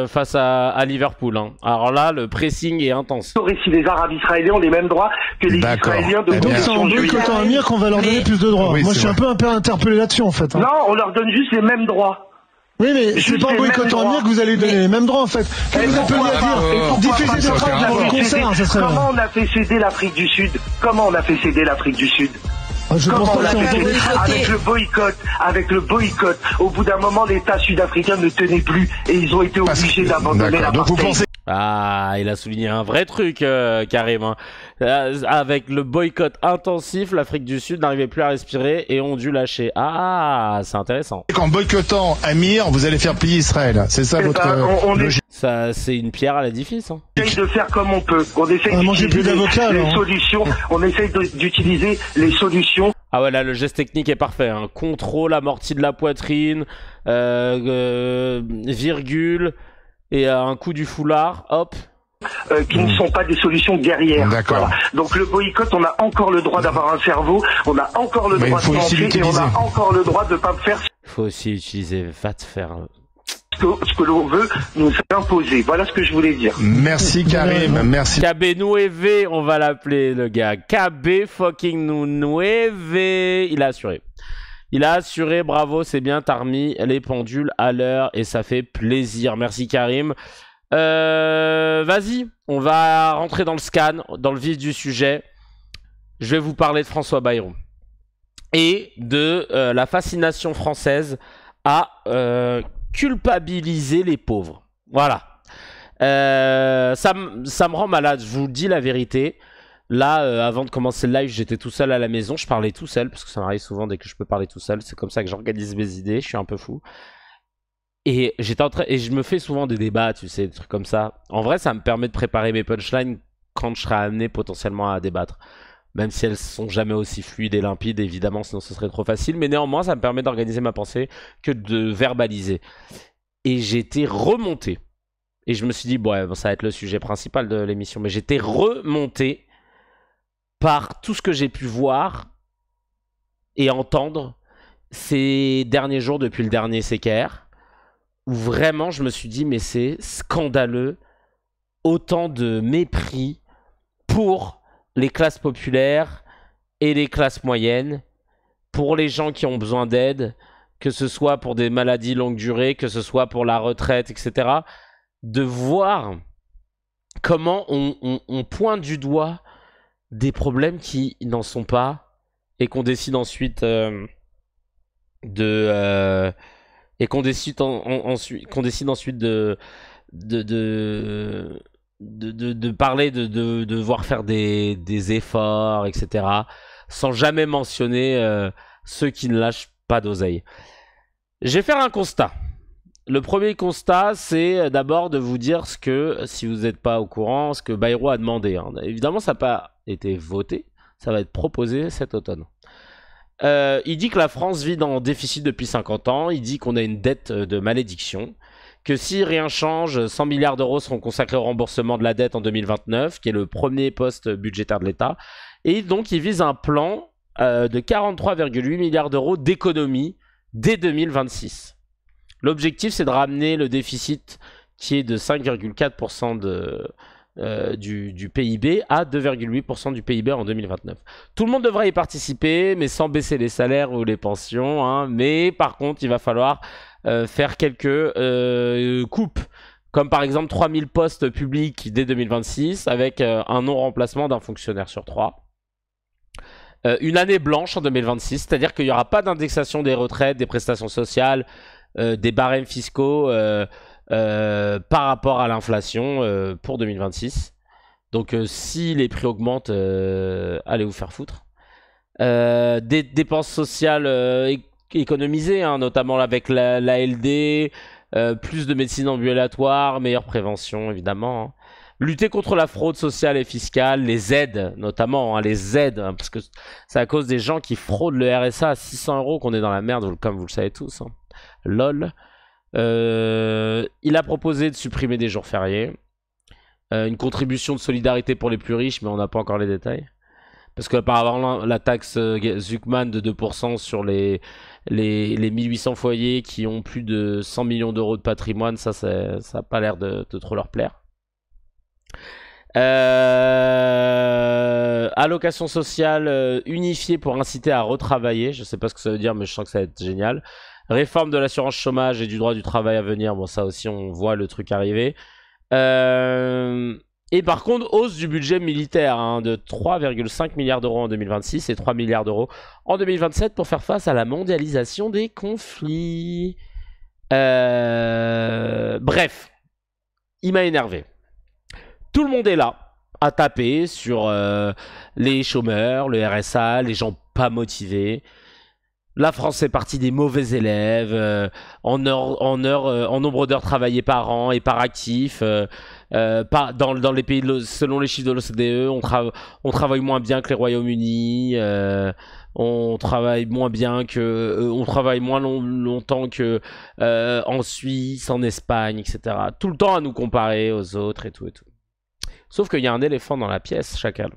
face à Liverpool. Hein. Alors là, le pressing est intense. Si les Arabes israéliens ont les mêmes droits que les Israéliens de donc c'est en boycottant Amir qu'on va leur donner plus de droits. Moi, je suis un peu interpellé là-dessus, en fait. Hein. Non, on leur donne juste les mêmes droits. Oui, mais c'est pas en boycottant Amir que vous allez donner les mêmes droits, en fait. Qu'est-ce que vous appelez à dire? Diffuser des phrases dans le concert, ça serait... Comment on a fait céder l'Afrique du Sud? Je pense pas avec le boycott, au bout d'un moment, l'État sud-africain ne tenait plus et ils ont été obligés d'abandonner la partie. Ah, il a souligné un vrai truc, Karim. Hein. Avec le boycott intensif, l'Afrique du Sud n'arrivait plus à respirer et ont dû lâcher. Ah, c'est intéressant. En boycottant Amir, vous allez faire plier Israël. C'est ça votre logique? Ça, c'est une pierre à l'édifice. Hein. On essaye de faire comme on peut. On essaye d'utiliser les solutions. On essaye d'utiliser les solutions. Ah ouais, là, le geste technique est parfait. Hein. Contrôle amorti de la poitrine, virgule, et un coup du foulard, hop. Qui ne sont pas des solutions guerrières. D'accord. Voilà. Donc le boycott, on a encore le droit d'avoir un cerveau, on a encore le droit de penser et on a encore le droit de ne pas faire. Il faut aussi utiliser, va te faire... Ce que l'on veut nous imposer. Voilà ce que je voulais dire. Merci Karim, merci. KB Nueve, on va l'appeler le gars. KB fucking Nueve. Il a assuré. Il a assuré, bravo, c'est bien, t'as remis les pendules à l'heure et ça fait plaisir. Merci Karim. Vas-y, on va rentrer dans le scan, dans le vif du sujet. Je vais vous parler de François Bayrou et de la fascination française à culpabiliser les pauvres. Voilà. Ça me rend malade, je vous dis la vérité. Là, avant de commencer le live, j'étais tout seul à la maison. Je parlais tout seul, parce que ça m'arrive souvent dès que je peux parler tout seul. C'est comme ça que j'organise mes idées. Je suis un peu fou. Et j'étais en train... Et je me fais souvent des débats, tu sais, des trucs comme ça. En vrai, ça me permet de préparer mes punchlines quand je serai amené potentiellement à débattre. Même si elles sont jamais aussi fluides et limpides, évidemment, sinon ce serait trop facile. Mais néanmoins, ça me permet d'organiser ma pensée que de verbaliser. Et j'étais remonté. Et je me suis dit, bon, ça va être le sujet principal de l'émission. Mais j'étais remonté par tout ce que j'ai pu voir et entendre ces derniers jours depuis le dernier CKR, où vraiment je me suis dit, mais c'est scandaleux, autant de mépris pour les classes populaires et les classes moyennes, pour les gens qui ont besoin d'aide, que ce soit pour des maladies longue durée, que ce soit pour la retraite, etc. De voir comment on pointe du doigt des problèmes qui n'en sont pas et qu'on décide ensuite de parler, de devoir faire des efforts, etc. sans jamais mentionner ceux qui ne lâchent pas d'oseille. Je vais faire un constat. Le premier constat, c'est d'abord de vous dire ce que, si vous n'êtes pas au courant, ce que Bayrou a demandé. Hein. Évidemment, ça n'a pas été voté, ça va être proposé cet automne. Il dit que la France vit dans déficit depuis 50 ans, il dit qu'on a une dette de malédiction, que si rien change, 100 milliards d'euros seront consacrés au remboursement de la dette en 2029, qui est le premier poste budgétaire de l'État, et donc il vise un plan de 43,8 milliards d'euros d'économie dès 2026. L'objectif, c'est de ramener le déficit qui est de 5,4% du PIB à 2,8% du PIB en 2029. Tout le monde devrait y participer, mais sans baisser les salaires ou les pensions. Hein. Mais par contre, il va falloir faire quelques coupes, comme par exemple 3000 postes publics dès 2026, avec un non-remplacement d'un fonctionnaire sur 3. Une année blanche en 2026, c'est-à-dire qu'il n'y aura pas d'indexation des retraites, des prestations sociales, des barèmes fiscaux par rapport à l'inflation pour 2026. Donc si les prix augmentent, allez vous faire foutre. Des dépenses sociales économisées, hein, notamment avec l'ALD, plus de médecine ambulatoire, meilleure prévention évidemment. Hein. Lutter contre la fraude sociale et fiscale, les aides notamment, hein, les aides, hein, parce que c'est à cause des gens qui fraudent le RSA à 600 € qu'on est dans la merde, comme vous le savez tous. Hein. LOL. Il a proposé de supprimer des jours fériés, une contribution de solidarité pour les plus riches, mais on n'a pas encore les détails. Parce qu'apparemment, la taxe Zuckman de 2% sur les 1800 foyers qui ont plus de 100 millions d'euros de patrimoine, ça n'a pas l'air de trop leur plaire. Allocation sociale unifiée pour inciter à retravailler. Je sais pas ce que ça veut dire, mais je sens que ça va être génial. Réforme de l'assurance chômage et du droit du travail à venir. Bon, ça aussi, on voit le truc arriver. Et par contre, hausse du budget militaire hein, de 3,5 milliards d'euros en 2026 et 3 milliards d'euros en 2027 pour faire face à la mondialisation des conflits. Bref, il m'a énervé. Tout le monde est là à taper sur les chômeurs, le RSA, les gens pas motivés. La France fait partie des mauvais élèves en nombre d'heures travaillées par an et par actif. Dans les pays, selon les chiffres de l'OCDE, on travaille moins bien que les Royaumes-Unis. On travaille moins bien que, on travaille moins longtemps que en Suisse, en Espagne, etc. Tout le temps à nous comparer aux autres et tout et tout. Sauf qu'il y a un éléphant dans la pièce, chacal.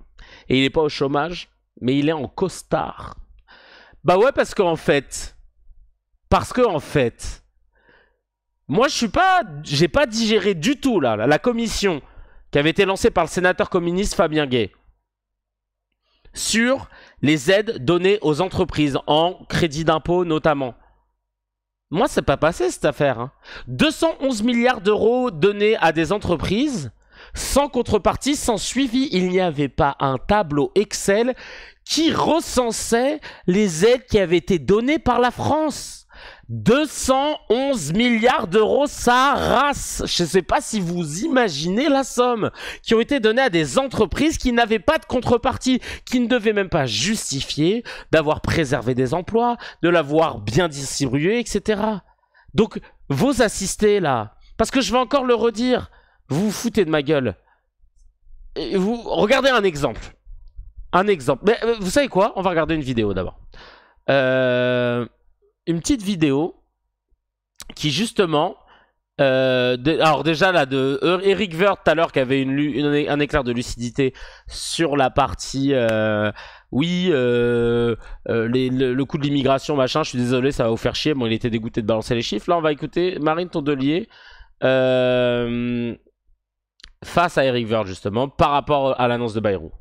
Et il n'est pas au chômage, mais il est en costard. Bah ouais, parce qu'en fait, moi j'ai pas digéré du tout là, la commission qui avait été lancée par le sénateur communiste Fabien Gay sur les aides données aux entreprises en crédit d'impôt notamment. Moi, c'est pas passé cette affaire. Hein. 211 milliards d'euros donnés à des entreprises sans contrepartie, sans suivi. Il n'y avait pas un tableau Excel qui recensait les aides qui avaient été données par la France. 211 milliards d'euros, ça race. Je ne sais pas si vous imaginez la somme qui ont été données à des entreprises qui n'avaient pas de contrepartie, qui ne devaient même pas justifier d'avoir préservé des emplois, de l'avoir bien distribué, etc. Donc, vos assistés là, parce que je vais encore le redire, vous vous foutez de ma gueule. Et vous regardez un exemple. Mais vous savez quoi? On va regarder une vidéo d'abord. Une petite vidéo qui justement... alors déjà là, de Eric Woerth tout à l'heure qui avait un éclair de lucidité sur la partie... le coût de l'immigration, machin, je suis désolé, ça va vous faire chier. Bon, il était dégoûté de balancer les chiffres. Là, on va écouter Marine Tondelier face à Eric Woerth justement, par rapport à l'annonce de Bayrou.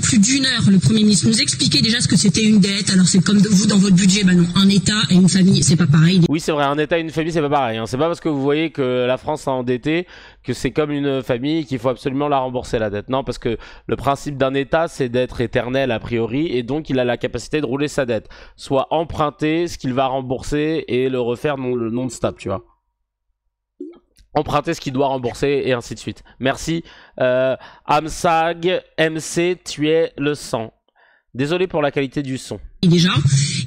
Plus d'une heure, le Premier ministre nous expliquait déjà ce que c'était une dette. Alors c'est comme vous dans votre budget, bah non, un État et une famille, c'est pas pareil. Oui, c'est vrai, un État et une famille, c'est pas pareil. Hein. C'est pas parce que vous voyez que la France a endetté que c'est comme une famille qu'il faut absolument la rembourser la dette. Non, parce que le principe d'un État, c'est d'être éternel a priori, et donc il a la capacité de rouler sa dette, soit emprunter ce qu'il va rembourser et le refaire non-stop, tu vois. Emprunter ce qu'il doit rembourser et ainsi de suite. Merci. Amsag, MC, tu es le sang. Désolé pour la qualité du son. Déjà.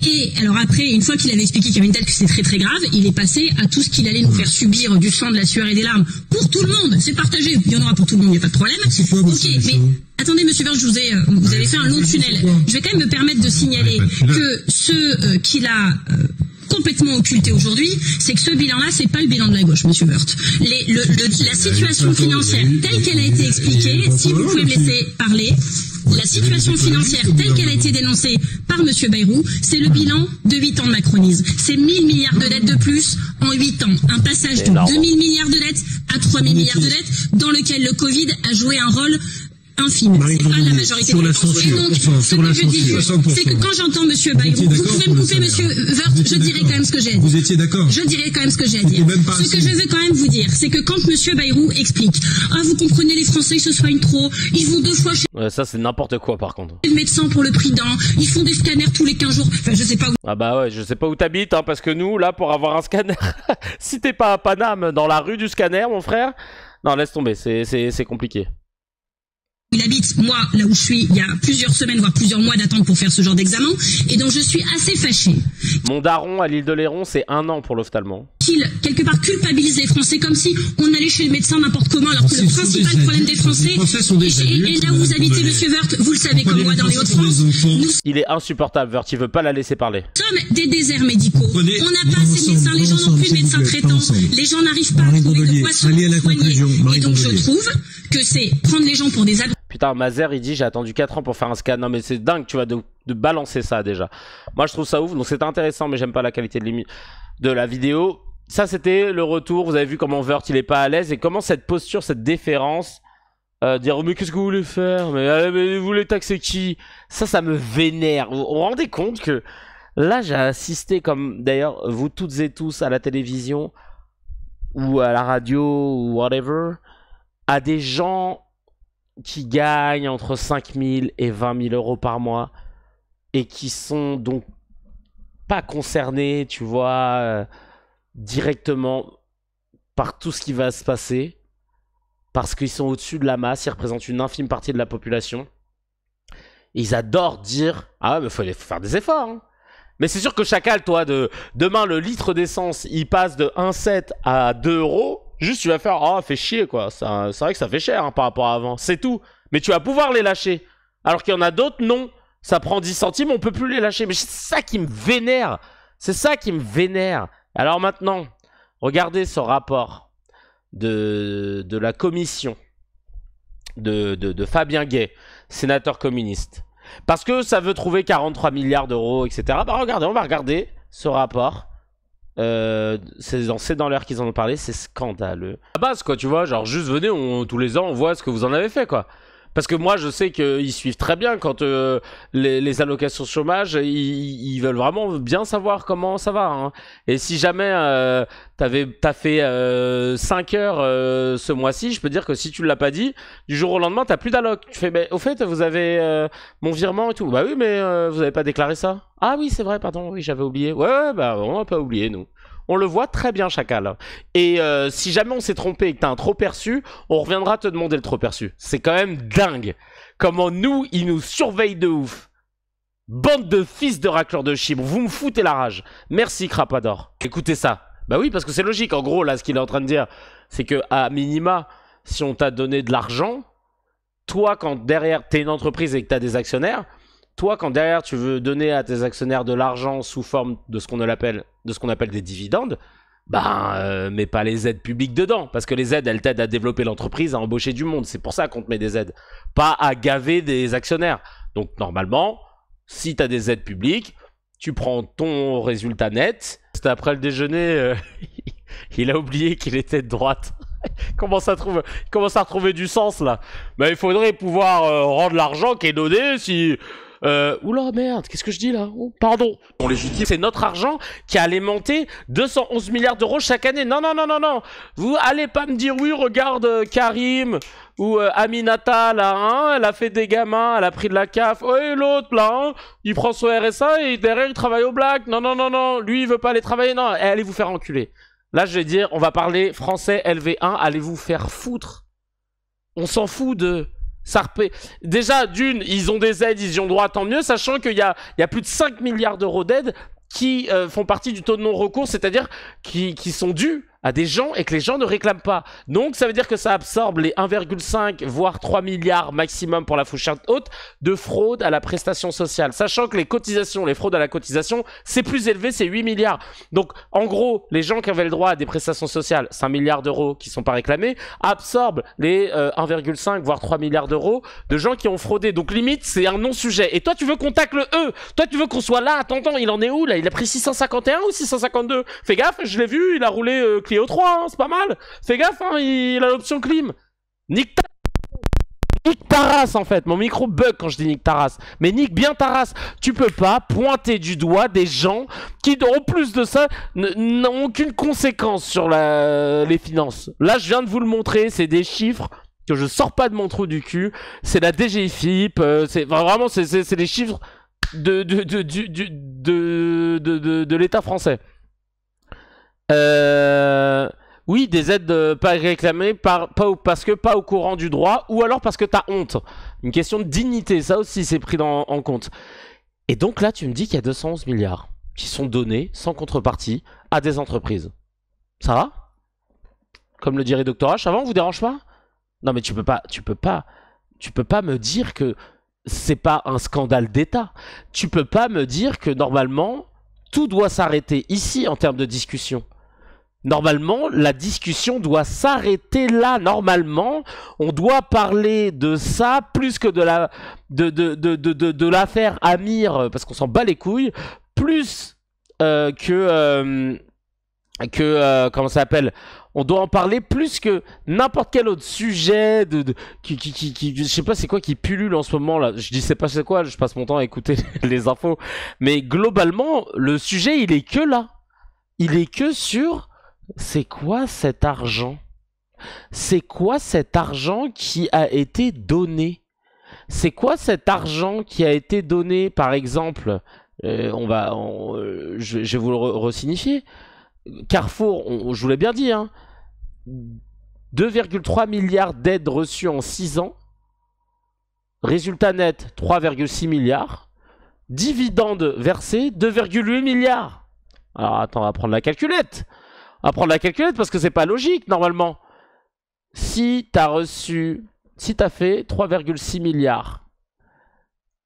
Et alors après, une fois qu'il avait expliqué qu'il y avait une dette, que c'était très très grave, il est passé à tout ce qu'il allait nous faire subir, du sang, de la sueur et des larmes. Pour tout le monde, c'est partagé. Il y en aura pour tout le monde, il n'y a pas de problème. Ok, mais attendez, monsieur Woerth, vous avez fait un long tunnel. Je vais quand même me permettre de signaler que ce qu'il a... complètement occulté aujourd'hui, c'est que ce bilan-là, c'est pas le bilan de la gauche, monsieur Woerth. La situation financière telle qu'elle a été expliquée, si vous pouvez me laisser parler, la situation financière telle qu'elle a été dénoncée par monsieur Bayrou, c'est le bilan de 8 ans de macronisme. C'est 1000 milliards de dettes de plus en 8 ans. Un passage de 2000 milliards de dettes à 3000 milliards de dettes dans lequel le Covid a joué un rôle infime. C'est pas la majorité des Français. Et donc, ce que je dis, c'est que quand j'entends monsieur Bayrou, vous pouvez me couper monsieur Woerth, je dirai quand même ce que j'ai à dire. Vous étiez d'accord? Je dirai quand même ce que j'ai à dire. Ce que je veux quand même vous dire, c'est que quand monsieur Bayrou explique, vous comprenez, les Français, ils se soignent trop, ils vont 2 fois chez ça, c'est n'importe quoi, par contre. le médecin pour le prix d'un, ils font des scanners tous les 15 jours, enfin, je sais pas où. Ah bah ouais, je sais pas où t'habites, hein, parce que nous, là, pour avoir un scanner, si t'es pas à Paname, dans la rue du scanner, mon frère, non, laisse tomber, c'est compliqué. Il habite, moi, là où je suis, il y a plusieurs semaines, voire plusieurs mois d'attente pour faire ce genre d'examen, et donc je suis assez fâchée. Mon daron à l'île de Léron, c'est 1 an pour l'ophtalmo. Qu'il, quelque part, culpabilise les Français comme si on allait chez le médecin n'importe comment, alors que le principal problème des Français, et là où vous habitez, monsieur Woerth, vous le savez comme moi dans les Hauts-de-France, il est insupportable, Woerth, il veut pas la laisser parler. Nous sommes des déserts médicaux. On n'a pas assez de médecins, les gens n'ont plus de médecins traitants, les gens n'arrivent pas à trouver de quoi se soigner. Et donc je trouve que c'est prendre les gens pour des abrutis. Putain, Mazer, il dit j'ai attendu 4 ans pour faire un scan. Non, mais c'est dingue, tu vois, de balancer ça déjà. Moi, je trouve ça ouf. Donc, c'est intéressant, mais j'aime pas la qualité de la vidéo. Ça, c'était le retour. Vous avez vu comment Woerth, il est pas à l'aise et comment cette posture, cette déférence, dire oh, mais qu'est-ce que vous voulez faire, mais vous voulez taxer qui? Ça me vénère. Vous vous rendez compte que là, j'ai assisté, comme d'ailleurs, vous toutes et tous, à la télévision ou à la radio ou whatever, à des gens qui gagnent entre 5 000 et 20 000 euros par mois et qui sont donc pas concernés, tu vois, directement par tout ce qui va se passer. parce qu'ils sont au-dessus de la masse, ils représentent une infime partie de la population. Ils adorent dire « Ah, mais faut faire des efforts. Hein. » Mais c'est sûr que Chacal, toi, demain, le litre d'essence, il passe de 1,7 à 2 €. Juste, tu vas faire « Ah, fait chier, quoi. C'est vrai que ça fait cher par rapport à avant. » C'est tout. Mais tu vas pouvoir les lâcher. Alors qu'il y en a d'autres, non. Ça prend 10 centimes, on peut plus les lâcher. Mais c'est ça qui me vénère. C'est ça qui me vénère. Alors maintenant, regardez ce rapport de la commission de Fabien Gay, sénateur communiste. Parce que ça veut trouver 43 milliards d'euros, etc. Bah regardez, on va regarder ce rapport. C'est dans l'heure qu'ils en ont parlé, c'est scandaleux. À base, quoi, tu vois, genre juste venez, tous les ans, on voit ce que vous en avez fait, quoi. Parce que moi, je sais qu'ils suivent très bien quand les allocations chômage, ils veulent vraiment bien savoir comment ça va. Hein. Et si jamais t'as fait 5 heures ce mois-ci, je peux dire que si tu ne l'as pas dit, du jour au lendemain, t'as plus d'alloc. Tu fais, mais au fait, vous avez mon virement et tout. Bah oui, mais vous n'avez pas déclaré ça. Ah oui, c'est vrai, pardon, oui, j'avais oublié. Ouais, bah on n'a pas oublié, nous. On le voit très bien, Chacal. Et si jamais on s'est trompé et que t'as un trop perçu, on reviendra te demander le trop perçu. C'est quand même dingue. Comment ils nous surveillent de ouf. Bande de fils de racleurs de chibre. Vous me foutez la rage. Merci, Crapador. Écoutez ça. Bah oui, parce que c'est logique. En gros, là, ce qu'il est en train de dire, c'est que à minima, si on t'a donné de l'argent, toi, quand derrière, t'es une entreprise et que t'as des actionnaires, toi, quand derrière tu veux donner à tes actionnaires de l'argent sous forme de ce qu'on appelle des dividendes, mets pas les aides publiques dedans. Parce que les aides, elles t'aident à développer l'entreprise, à embaucher du monde. C'est pour ça qu'on te met des aides. Pas à gaver des actionnaires. Donc, normalement, si tu as des aides publiques, tu prends ton résultat net. C'était après le déjeuner, il a oublié qu'il était de droite. Il commence à retrouver du sens, là. Mais il faudrait pouvoir rendre l'argent qui est donné si... oula merde, qu'est-ce que je dis là? Oh, pardon. On légitime. C'est notre argent qui a alimenté 211 milliards d'euros chaque année. Non. Vous allez pas me dire oui, regarde Karim ou Aminata là, hein, elle a fait des gamins, elle a pris de la CAF. Oh, et l'autre là, hein, il prend son RSA et derrière il travaille au black. Non. Lui il veut pas aller travailler. Non, allez vous faire enculer. Là je vais dire, on va parler français LV1. Allez vous faire foutre. On s'en fout de... Déjà, d'une, ils ont des aides, ils y ont droit, tant mieux, sachant qu'il y a plus de 5 milliards d'euros d'aides qui font partie du taux de non-recours, c'est-à-dire qui sont dus à des gens et que les gens ne réclament pas. Donc, ça veut dire que ça absorbe les 1,5 voire 3 milliards maximum pour la fourchette haute de fraude à la prestation sociale. Sachant que les cotisations, les fraudes à la cotisation, c'est plus élevé, c'est 8 milliards. Donc, en gros, les gens qui avaient le droit à des prestations sociales, 5 milliards d'euros qui sont pas réclamés, absorbent les 1,5 voire 3 milliards d'euros de gens qui ont fraudé. Donc, limite, c'est un non-sujet. Et toi, tu veux qu'on tacle eux. Toi, tu veux qu'on soit là. Attends, il en est où, là? Il a pris 651 ou 652? Fais gaffe, je l'ai vu, il a roulé Clio 3, hein, c'est pas mal. Fais gaffe, hein, il a l'option clim. Nique ta race, en fait. Mon micro bug quand je dis nique ta race. Mais nique bien ta race. Tu peux pas pointer du doigt des gens qui, en plus de ça, n'ont aucune conséquence sur les finances. Là, je viens de vous le montrer, c'est des chiffres que je sors pas de mon trou du cul. C'est la DGFIP, vraiment, c'est les chiffres de l'État français. Oui, des aides pas réclamées parce que pas au courant du droit, ou alors parce que t'as honte. Une question de dignité, ça aussi c'est pris en compte. Et donc là, tu me dis qu'il y a 211 milliards qui sont donnés sans contrepartie à des entreprises. Ça va? Comme le dirait Dr H, avant, vous dérange pas? Non mais tu peux pas me dire que c'est pas un scandale d'État. Tu peux pas me dire que normalement tout doit s'arrêter ici en termes de discussion. Normalement, la discussion doit s'arrêter là. Normalement, on doit parler de ça plus que de l'affaire Amir, parce qu'on s'en bat les couilles, plus comment ça s'appelle? On doit en parler plus que n'importe quel autre sujet je sais pas c'est quoi qui pullule en ce moment là. Je dis c'est pas c'est quoi, je passe mon temps à écouter les infos. Mais globalement, le sujet il est que là. Il est que sur c'est quoi cet argent? C'est quoi cet argent qui a été donné? C'est quoi cet argent qui a été donné, par exemple, je vais vous le resignifier. Carrefour, je vous l'ai bien dit, hein, 2,3 milliards d'aides reçues en 6 ans. Résultat net, 3,6 milliards. Dividendes versés, 2,8 milliards. Alors attends, on va prendre la calculette. On va prendre la calculette parce que c'est pas logique normalement. Si t'as fait 3,6 milliards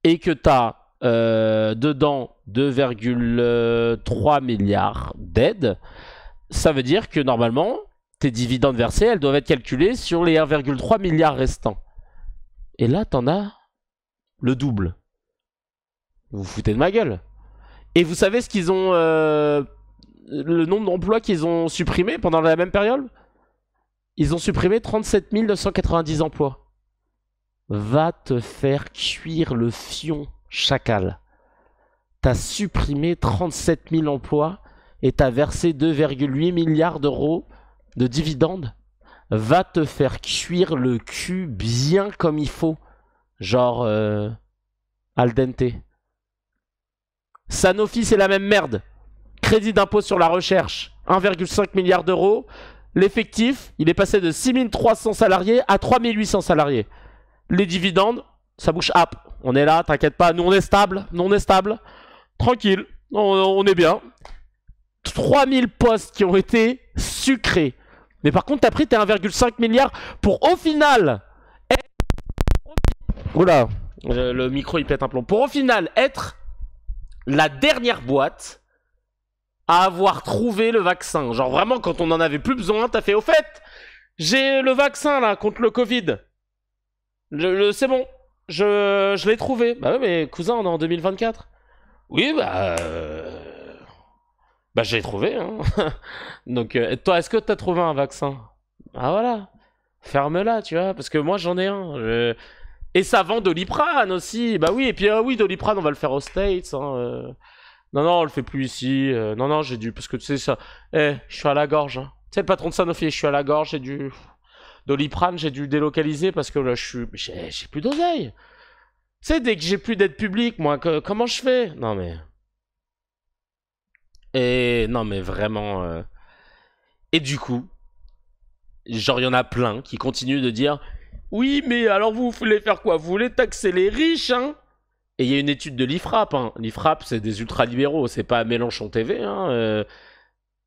et que t'as dedans 2,3 milliards d'aides, ça veut dire que normalement, tes dividendes versés, elles doivent être calculées sur les 1,3 milliards restants. Et là, t'en as le double. Vous vous foutez de ma gueule. Et vous savez ce qu'ils ont... le nombre d'emplois qu'ils ont supprimés pendant la même période? Ils ont supprimé 37 990 emplois. Va te faire cuire le fion, chacal. T'as supprimé 37 000 emplois et t'as versé 2,8 milliards d'euros de dividendes. Va te faire cuire le cul bien comme il faut. Genre al dente. Sanofi, c'est la même merde. Crédit d'impôt sur la recherche, 1,5 milliard d'euros. L'effectif, il est passé de 6 300 salariés à 3 800 salariés. Les dividendes, ça bouge up. On est là, t'inquiète pas, nous on est stable. Tranquille, on est bien. 3000 postes qui ont été sucrés. Mais par contre, t'as pris tes 1,5 milliard pour au final... Oula, le micro il pète un plomb. Pour au final être la dernière boîte à avoir trouvé le vaccin. Genre vraiment, quand on en avait plus besoin, t'as fait au fait, j'ai le vaccin là contre le Covid. C'est bon, je l'ai trouvé. Bah oui, mais cousin, on est en 2024. Oui, bah je l'ai trouvé. Hein. Donc, toi, est-ce que t'as trouvé un vaccin? Ah voilà, ferme-la, tu vois, parce que moi j'en ai un. Et ça vend Doliprane aussi. Bah oui, et puis oui, Doliprane, on va le faire aux States. Hein, Non, on le fait plus ici. Non, j'ai dû... Parce que tu sais ça... je suis à la gorge. Hein. Tu sais, le patron de Sanofi, je suis à la gorge, j'ai dû... Doliprane, j'ai dû délocaliser parce que là, j'ai plus d'oseille. Tu sais, dès que j'ai plus d'aide publique, moi, comment je fais? Non, mais... Non, mais vraiment... Et du coup, genre, il y en a plein qui continuent de dire... Oui, mais alors vous voulez faire quoi? Vous voulez taxer les riches, hein? Et il y a une étude de l'IFRAP. Hein. L'IFRAP, c'est des ultralibéraux, c'est pas Mélenchon TV. Hein.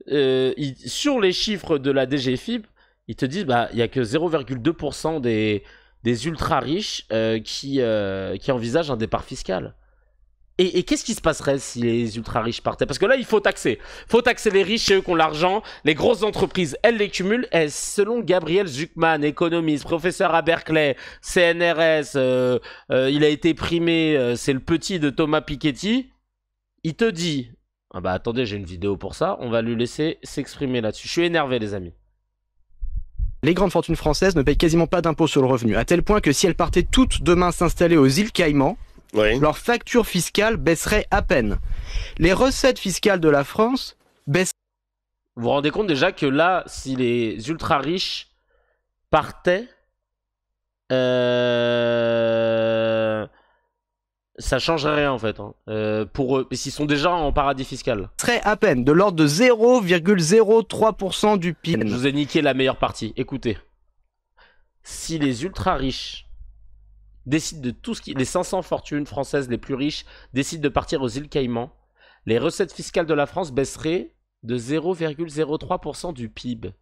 Sur les chiffres de la DGFiP, ils te disent il n'y a que 0,2% des ultra-riches qui envisagent un départ fiscal. Et qu'est-ce qui se passerait si les ultra-riches partaient? Parce que là, il faut taxer. Il faut taxer les riches, c'est eux qui ont l'argent. Les grosses entreprises, elles les cumulent. Et selon Gabriel Zucman, économiste, professeur à Berkeley, CNRS, il a été primé, c'est le petit de Thomas Piketty. Il te dit... Ah bah attendez, j'ai une vidéo pour ça. On va lui laisser s'exprimer là-dessus. Je suis énervé, les amis. Les grandes fortunes françaises ne payent quasiment pas d'impôt sur le revenu. À tel point que si elles partaient toutes demain s'installer aux îles Caïmans, oui, leur facture fiscale baisserait à peine. Les recettes fiscales de la France baissent. Vous vous rendez compte déjà que là, si les ultra riches partaient, ça changerait rien en fait. Hein. Pour eux, s'ils sont déjà en paradis fiscal. Serait à peine de l'ordre de 0,03% du PIB. Je vous ai niqué la meilleure partie. Écoutez, si les ultra riches décident de tout ce qui... Les 500 fortunes françaises les plus riches décident de partir aux îles Caïmans, les recettes fiscales de la France baisseraient de 0,03% du PIB.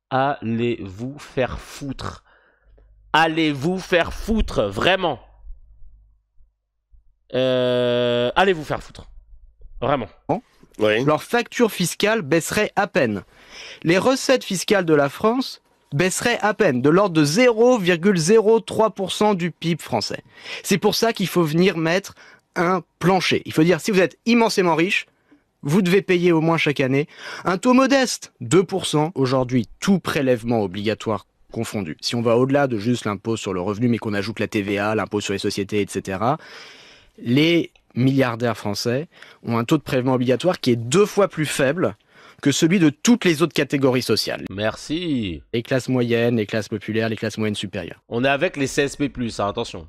Allez vous faire foutre. Allez vous faire foutre, vraiment. Allez vous faire foutre. Vraiment. Oui. Leur facture fiscale baisserait à peine. Les recettes fiscales de la France baisserait à peine, de l'ordre de 0,03% du PIB français. C'est pour ça qu'il faut venir mettre un plancher. Il faut dire, si vous êtes immensément riche, vous devez payer au moins chaque année un taux modeste, 2%. Aujourd'hui, tout prélèvement obligatoire confondu. Si on va au-delà de juste l'impôt sur le revenu, mais qu'on ajoute la TVA, l'impôt sur les sociétés, etc., les milliardaires français ont un taux de prélèvement obligatoire qui est 2 fois plus faible que celui de toutes les autres catégories sociales. Merci. Les classes moyennes, les classes populaires, les classes moyennes supérieures. On est avec les CSP+, hein, attention.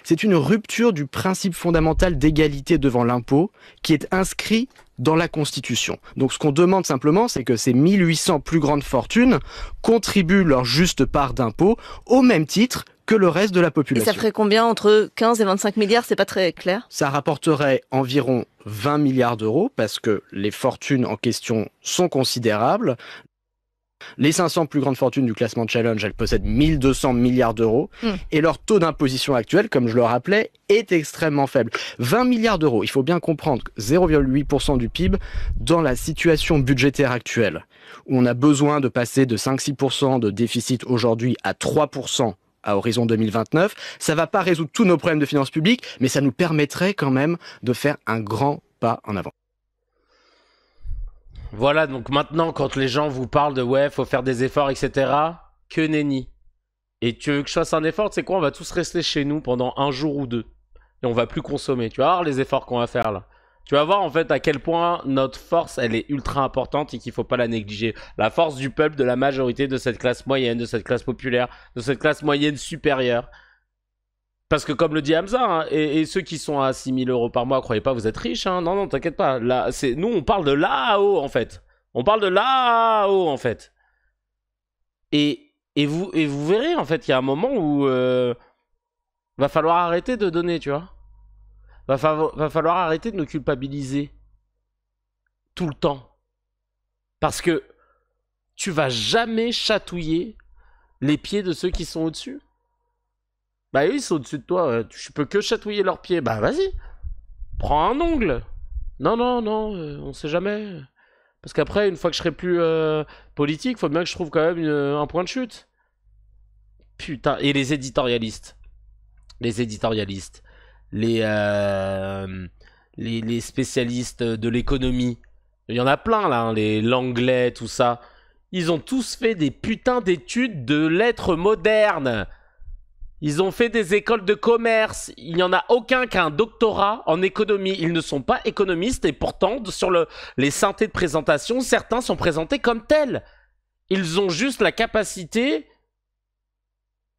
C'est une rupture du principe fondamental d'égalité devant l'impôt qui est inscrit dans la Constitution. Donc ce qu'on demande simplement, c'est que ces 1800 plus grandes fortunes contribuent leur juste part d'impôt au même titre que le reste de la population. Et ça ferait combien entre 15 et 25 milliards? C'est pas très clair. Ça rapporterait environ 20 milliards d'euros parce que les fortunes en question sont considérables. Les 500 plus grandes fortunes du classement Challenge, elles possèdent 1200 milliards d'euros et leur taux d'imposition actuel, comme je le rappelais, est extrêmement faible. 20 milliards d'euros, il faut bien comprendre, 0,8% du PIB dans la situation budgétaire actuelle, où on a besoin de passer de 5-6% de déficit aujourd'hui à 3% à horizon 2029. Ça va pas résoudre tous nos problèmes de finances publiques, mais ça nous permettrait quand même de faire un grand pas en avant. Voilà, donc maintenant, quand les gens vous parlent de ouais, faut faire des efforts, etc., que nenni. Et tu veux que je fasse un effort, tu sais quoi, on va tous rester chez nous pendant un jour ou deux. Et on va plus consommer. Tu vas voir les efforts qu'on va faire là. Tu vas voir en fait à quel point notre force, elle est ultra importante et qu'il faut pas la négliger. La force du peuple, de la majorité, de cette classe moyenne, de cette classe populaire, de cette classe moyenne supérieure. Parce que comme le dit Hamza, hein, et ceux qui sont à 6 000 € par mois, croyez pas, vous êtes riches, hein. Non, t'inquiète pas. Là, nous, on parle de là-haut, en fait. On parle de là-haut, en fait. Et vous verrez, en fait, qu'il y a un moment où va falloir arrêter de donner, tu vois. Va falloir arrêter de nous culpabiliser. Tout le temps. Parce que tu vas jamais chatouiller les pieds de ceux qui sont au-dessus. Bah oui, ils sont au-dessus de toi, tu peux que chatouiller leurs pieds. Bah vas-y, prends un ongle. Non, on sait jamais. Parce qu'après, une fois que je serai plus politique, faut bien que je trouve quand même un point de chute. Putain, et les éditorialistes. Les spécialistes de l'économie. Il y en a plein là, hein, les Langlais, tout ça. Ils ont tous fait des putains d'études de lettres modernes. Ils ont fait des écoles de commerce. Il n'y en a aucun qui a un doctorat en économie. Ils ne sont pas économistes et pourtant, sur les synthés de présentation, certains sont présentés comme tels. Ils ont juste la capacité,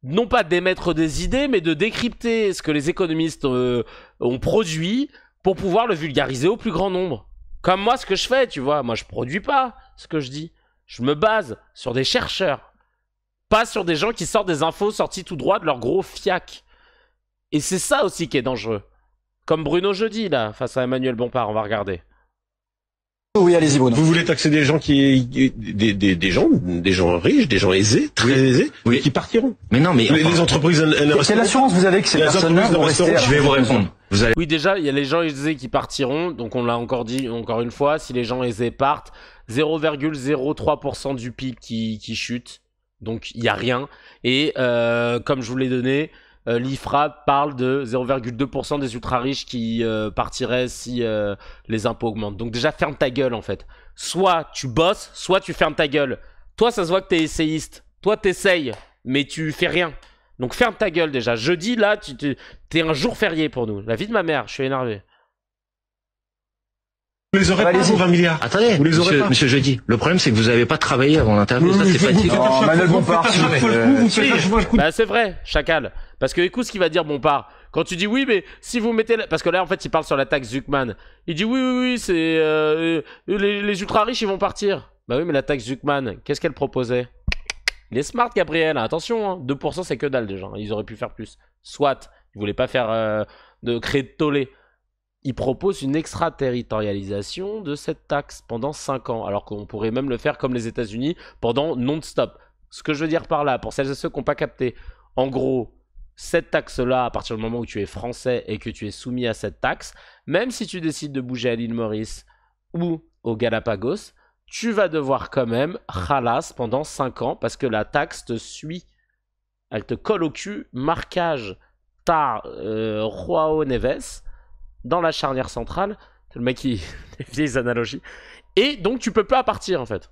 non pas d'émettre des idées, mais de décrypter ce que les économistes ont produit pour pouvoir le vulgariser au plus grand nombre. Comme moi, ce que je fais, tu vois. Moi, je produis pas ce que je dis. Je me base sur des chercheurs. Pas sur des gens qui sortent des infos sorties tout droit de leur gros fiac. Et c'est ça aussi qui est dangereux. Comme Bruno jeudi, là, face à Emmanuel Bompard, on va regarder. Oui, allez-y, Bruno. Vous voulez taxer des gens des gens riches, des gens aisés, très aisés, qui partiront. Mais non, mais les entreprises, quelle assurance vous avez que ces personnes-là vont rester? Je vais vous répondre. Oui, déjà, il y a les gens aisés qui partiront. Donc, on l'a encore dit, encore une fois, si les gens aisés partent, 0,03% du PIB qui chute. Donc, il n'y a rien. Et comme je vous l'ai donné, l'IFRA parle de 0,2% des ultra-riches qui partiraient si les impôts augmentent. Donc déjà, ferme ta gueule, en fait. Soit tu bosses, soit tu fermes ta gueule. Toi, ça se voit que t'es essayiste. Toi, t'essayes, mais tu fais rien. Donc ferme ta gueule, déjà. Jeudi, là, t'es un jour férié pour nous. La vie de ma mère, je suis énervé. Vous les aurez pas, vos 20 milliards. Attendez, vous les aurez pas. Monsieur Jeudi, le problème c'est que vous n'avez pas travaillé avant l'interview, ça c'est fatigant. Manuel Bompard, bah c'est vrai, chacal. Parce que écoute ce qu'il va dire Bompard. Quand tu dis oui, mais si vous mettez... Parce que là, en fait, il parle sur la taxe Zuckman. Il dit oui, c'est... les ultra-riches, ils vont partir. Bah oui, mais la taxe Zuckman, qu'est-ce qu'elle proposait? Il est smart, Gabriel. Attention, hein. 2% c'est que dalle déjà. Ils auraient pu faire plus. Soit, ils voulaient pas faire créer de tollé. Il propose une extraterritorialisation de cette taxe pendant 5 ans, alors qu'on pourrait même le faire comme les États-Unis pendant non-stop. Ce que je veux dire par là, pour celles et ceux qui n'ont pas capté, en gros, cette taxe-là, à partir du moment où tu es français et que tu es soumis à cette taxe, même si tu décides de bouger à l'île Maurice ou au Galapagos, tu vas devoir quand même khalas pendant 5 ans parce que la taxe te suit. Elle te colle au cul, marquage tar Joao Neves, dans la charnière centrale. C'est le mec qui... les vieilles analogies. Et donc, tu peux pas partir, en fait.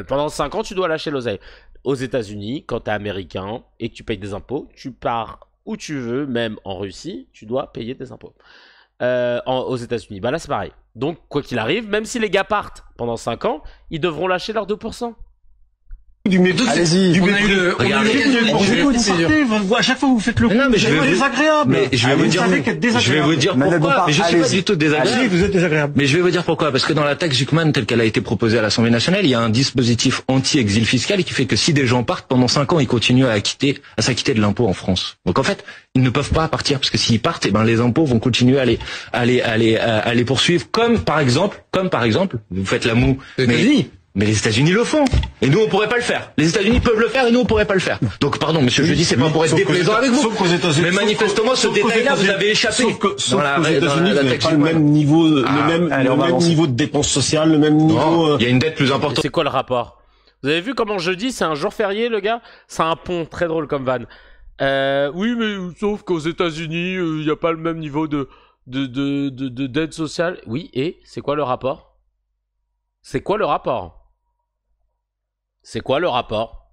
Pendant 5 ans, tu dois lâcher l'oseille. Aux États-Unis, quand t'es américain et que tu payes des impôts, tu pars où tu veux, même en Russie, tu dois payer des impôts. Aux États-Unis. Bah là, c'est pareil. Donc, quoi qu'il arrive, même si les gars partent pendant 5 ans, ils devront lâcher leurs 2%. Allez-y. On a eu le. À chaque fois vous faites le coup. Non, mais je vais désagréable. Mais je vais vous dire pourquoi. Mais je suis pas du tout désagréable. Vous êtes désagréable. Mais je vais vous dire pourquoi. Parce que dans la taxe Zuckman telle qu'elle a été proposée à l'Assemblée nationale, il y a un dispositif anti-exil fiscal qui fait que si des gens partent pendant 5 ans, ils continuent à s'acquitter de l'impôt en France. Donc en fait, ils ne peuvent pas partir parce que s'ils partent, les impôts vont continuer à les poursuivre. Comme par exemple, vous faites la moue. Mais les États-Unis le font. Et nous, on pourrait pas le faire. Les États-Unis peuvent le faire et nous, on pourrait pas le faire. Donc, pardon, monsieur, je dis, c'est pas pour être déplaisant avec vous. Mais manifestement, ce détail-là, vous avez échappé. Sauf qu'aux États-Unis, vous n'avez pas le même niveau, le même niveau de dépenses sociales, le même niveau. Il y a une dette plus importante. C'est quoi le rapport? Vous avez vu comment jeudi, c'est un jour férié, le gars? C'est un pont, très drôle comme van. Oui, mais sauf qu'aux États-Unis, il n'y a pas le même niveau de dette sociale. Oui, et c'est quoi le rapport? C'est quoi le rapport? C'est quoi le rapport?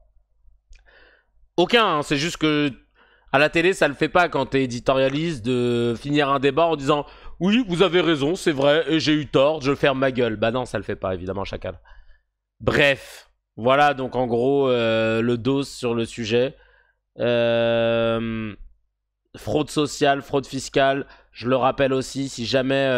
Aucun, hein, c'est juste que à la télé, ça le fait pas quand t'es éditorialiste de finir un débat en disant « Oui, vous avez raison, c'est vrai, et j'ai eu tort, je ferme ma gueule. » Bah non, ça le fait pas, évidemment, chacun. Bref, voilà donc en gros le dos sur le sujet. Fraude sociale, fraude fiscale, je le rappelle aussi, si jamais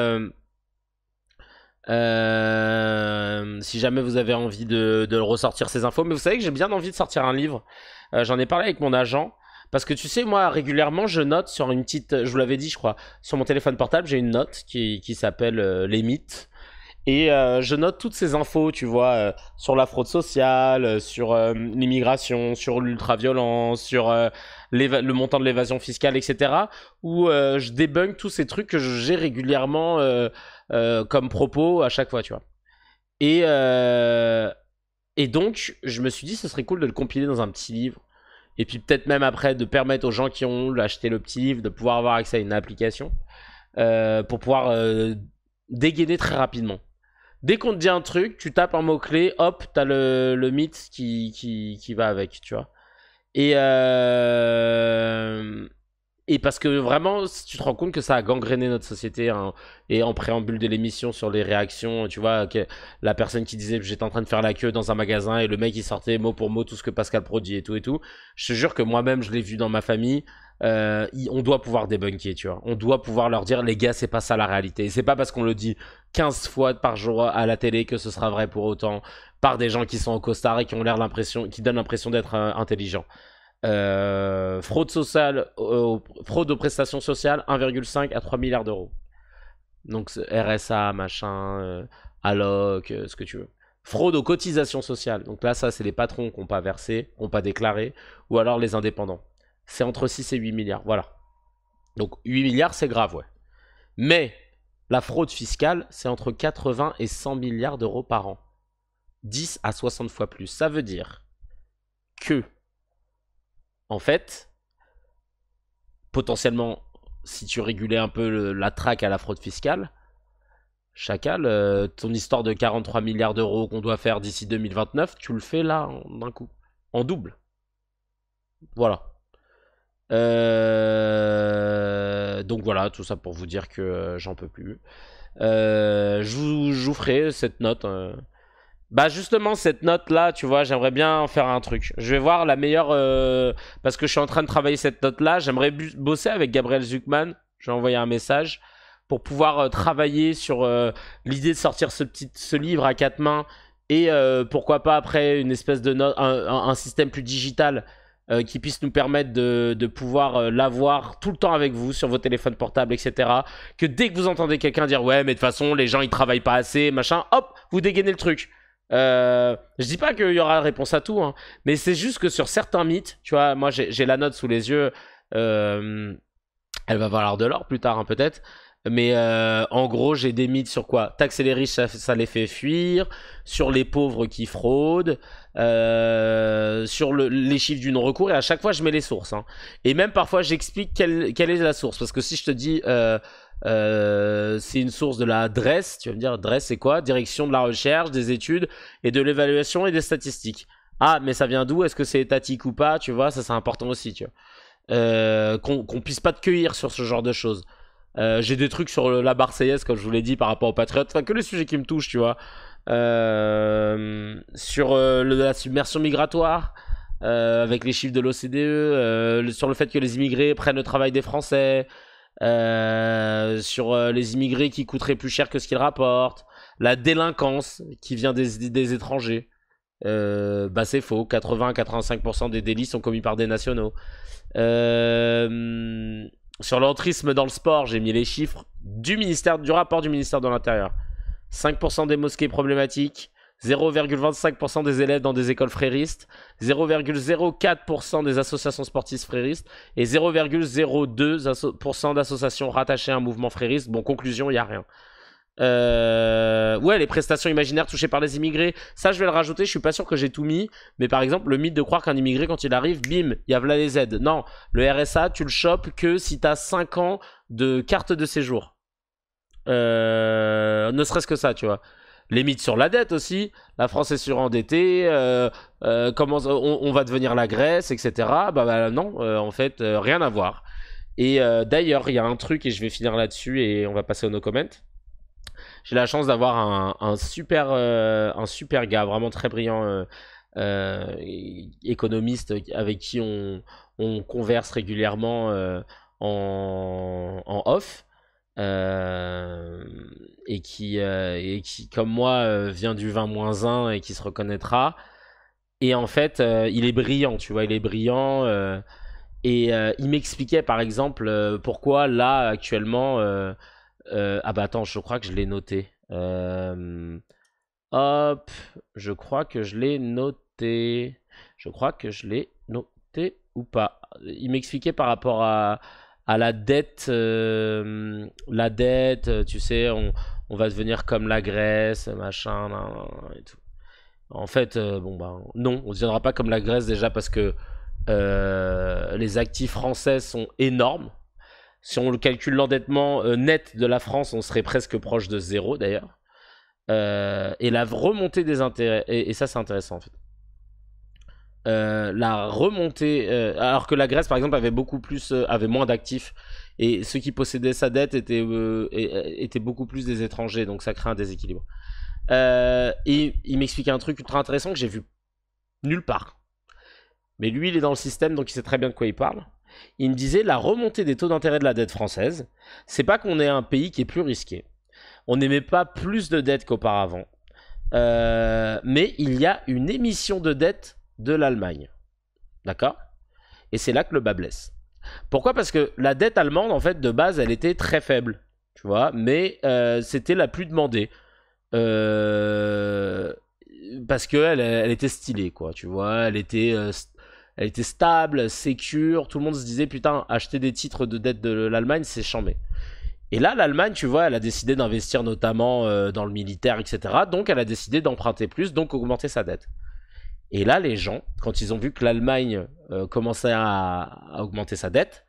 vous avez envie de ressortir ces infos. Mais vous savez que j'ai bien envie de sortir un livre. J'en ai parlé avec mon agent. Parce que tu sais, moi, régulièrement, je note sur une petite... Je vous l'avais dit, je crois. Sur mon téléphone portable, j'ai une note qui s'appelle Les mythes. Et je note toutes ces infos, tu vois, sur la fraude sociale, sur l'immigration, sur l'ultraviolence, sur le montant de l'évasion fiscale, etc. Où je débunk tous ces trucs que j'ai régulièrement comme propos à chaque fois, tu vois. Et donc, je me suis dit, ce serait cool de le compiler dans un petit livre. Et puis peut-être même après, de permettre aux gens qui ont acheté le petit livre de pouvoir avoir accès à une application pour pouvoir dégainer très rapidement. Dès qu'on te dit un truc, tu tapes un mot-clé, hop, t'as le mythe qui va avec, tu vois. Et parce que vraiment, tu te rends compte que ça a gangréné notre société, hein, et en préambule de l'émission sur les réactions, tu vois, la personne qui disait j'étais en train de faire la queue dans un magasin et le mec il sortait mot pour mot tout ce que Pascal Pro dit et tout. Je te jure que moi-même je l'ai vu dans ma famille. On doit pouvoir débunker, tu vois. On doit pouvoir leur dire les gars, c'est pas ça la réalité. Et c'est pas parce qu'on le dit 15 fois par jour à la télé que ce sera vrai pour autant par des gens qui sont en costard et qui ont qui donnent l'impression d'être intelligents. Fraude sociale, fraude aux prestations sociales, 1,5 à 3 milliards d'euros. Donc RSA, machin, alloc, ce que tu veux. Fraude aux cotisations sociales. Donc là, ça, c'est les patrons qui n'ont pas versé, qui n'ont pas déclaré, ou alors les indépendants. C'est entre 6 et 8 milliards, voilà. Donc 8 milliards, c'est grave, ouais. Mais la fraude fiscale, c'est entre 80 et 100 milliards d'euros par an. 10 à 60 fois plus. Ça veut dire que en fait, potentiellement, si tu régulais un peu la traque à la fraude fiscale, Chacal, ton histoire de 43 milliards d'euros qu'on doit faire d'ici 2029, tu le fais là, d'un coup, en double. Voilà. Donc voilà, tout ça pour vous dire que j'en peux plus. Je vous ferai cette note. Bah justement, cette note-là, tu vois, j'aimerais bien en faire un truc. Je vais voir la meilleure... parce que je suis en train de travailler cette note-là. J'aimerais bosser avec Gabriel Zuckman. Je vais envoyer un message pour pouvoir travailler sur l'idée de sortir ce livre à 4 mains. Et pourquoi pas après une espèce de note, un système plus digital qui puisse nous permettre de pouvoir l'avoir tout le temps avec vous sur vos téléphones portables, etc. Que dès que vous entendez quelqu'un dire « Ouais, mais de toute façon, les gens, ils travaillent pas assez, machin », hop, vous dégainez le truc. Je dis pas qu'il y aura réponse à tout, hein, mais c'est juste que sur certains mythes, tu vois, moi j'ai la note sous les yeux, elle va valoir de l'or plus tard, hein, peut-être, mais en gros j'ai des mythes sur quoi? Taxer les riches, ça les fait fuir, sur les pauvres qui fraudent, sur les chiffres du non-recours, et à chaque fois je mets les sources, hein. Et même parfois j'explique quelle est la source, parce que si je te dis c'est une source de la DREES, tu vas me dire DREES c'est quoi? Direction de la recherche, des études et de l'évaluation et des statistiques. Ah mais ça vient d'où? Est-ce que c'est étatique ou pas? Tu vois, ça c'est important aussi, tu vois. Qu'on puisse pas te cueillir sur ce genre de choses. J'ai des trucs sur la Marseillaise, comme je vous l'ai dit, par rapport aux patriotes, enfin que les sujets qui me touchent, tu vois. sur la submersion migratoire, avec les chiffres de l'OCDE, sur le fait que les immigrés prennent le travail des Français, sur les immigrés qui coûteraient plus cher que ce qu'ils rapportent, la délinquance qui vient des étrangers. C'est faux, 80-85% des délits sont commis par des nationaux. Sur l'entrisme dans le sport, j'ai mis les chiffres du rapport du ministère de l'Intérieur. 5% des mosquées problématiques, 0,25% des élèves dans des écoles fréristes, 0,04% des associations sportives fréristes et 0,02% d'associations rattachées à un mouvement frériste. Bon, conclusion, il n'y a rien. Ouais, les prestations imaginaires touchées par les immigrés, ça je vais le rajouter, je suis pas sûr que j'ai tout mis, mais par exemple le mythe de croire qu'un immigré quand il arrive, bim, il y a là les aides. Non, le RSA tu le chopes que si t'as 5 ans de carte de séjour, ne serait-ce que ça, tu vois. Les mythes sur la dette aussi, la France est surendettée, comment on va devenir la Grèce, etc. Non, en fait, rien à voir. Et d'ailleurs, il y a un truc, et je vais finir là-dessus, et on va passer au no comment. J'ai la chance d'avoir un super gars, vraiment très brillant, économiste, avec qui on converse régulièrement en off. Et qui comme moi vient du 20-1 et qui se reconnaîtra, et en fait il est brillant, tu vois, il est brillant, et il m'expliquait par exemple pourquoi là actuellement attends, je crois que je l'ai noté, hop, je crois que je l'ai noté ou pas. Il m'expliquait par rapport à la dette, tu sais, on va devenir comme la Grèce, machin, et tout. En fait, non, on ne deviendra pas comme la Grèce déjà parce que les actifs français sont énormes. Si on calcule l'endettement net de la France, on serait presque proche de 0 d'ailleurs. Et la remontée des intérêts, et ça c'est intéressant en fait. La remontée, alors que la Grèce par exemple avait moins d'actifs, et ceux qui possédaient sa dette étaient beaucoup plus des étrangers, donc ça crée un déséquilibre. Et il m'expliquait un truc ultra intéressant que j'ai vu nulle part, mais lui il est dans le système donc il sait très bien de quoi il parle. Il me disait la remontée des taux d'intérêt de la dette française, c'est pas qu'on est un pays qui est plus risqué, on n'émet pas plus de dettes qu'auparavant, mais il y a une émission de dette de l'Allemagne, d'accord? Et c'est là que le bas blesse. Pourquoi? Parce que la dette allemande, en fait, de base, elle était très faible, tu vois, mais c'était la plus demandée, parce qu'elle était stylée, quoi, tu vois, elle était stable, sécure, tout le monde se disait, putain, acheter des titres de dette de l'Allemagne, c'est chambé. Et là, l'Allemagne, tu vois, elle a décidé d'investir notamment dans le militaire, etc., donc elle a décidé d'emprunter plus, donc augmenter sa dette. Et là, les gens, quand ils ont vu que l'Allemagne commençait à augmenter sa dette,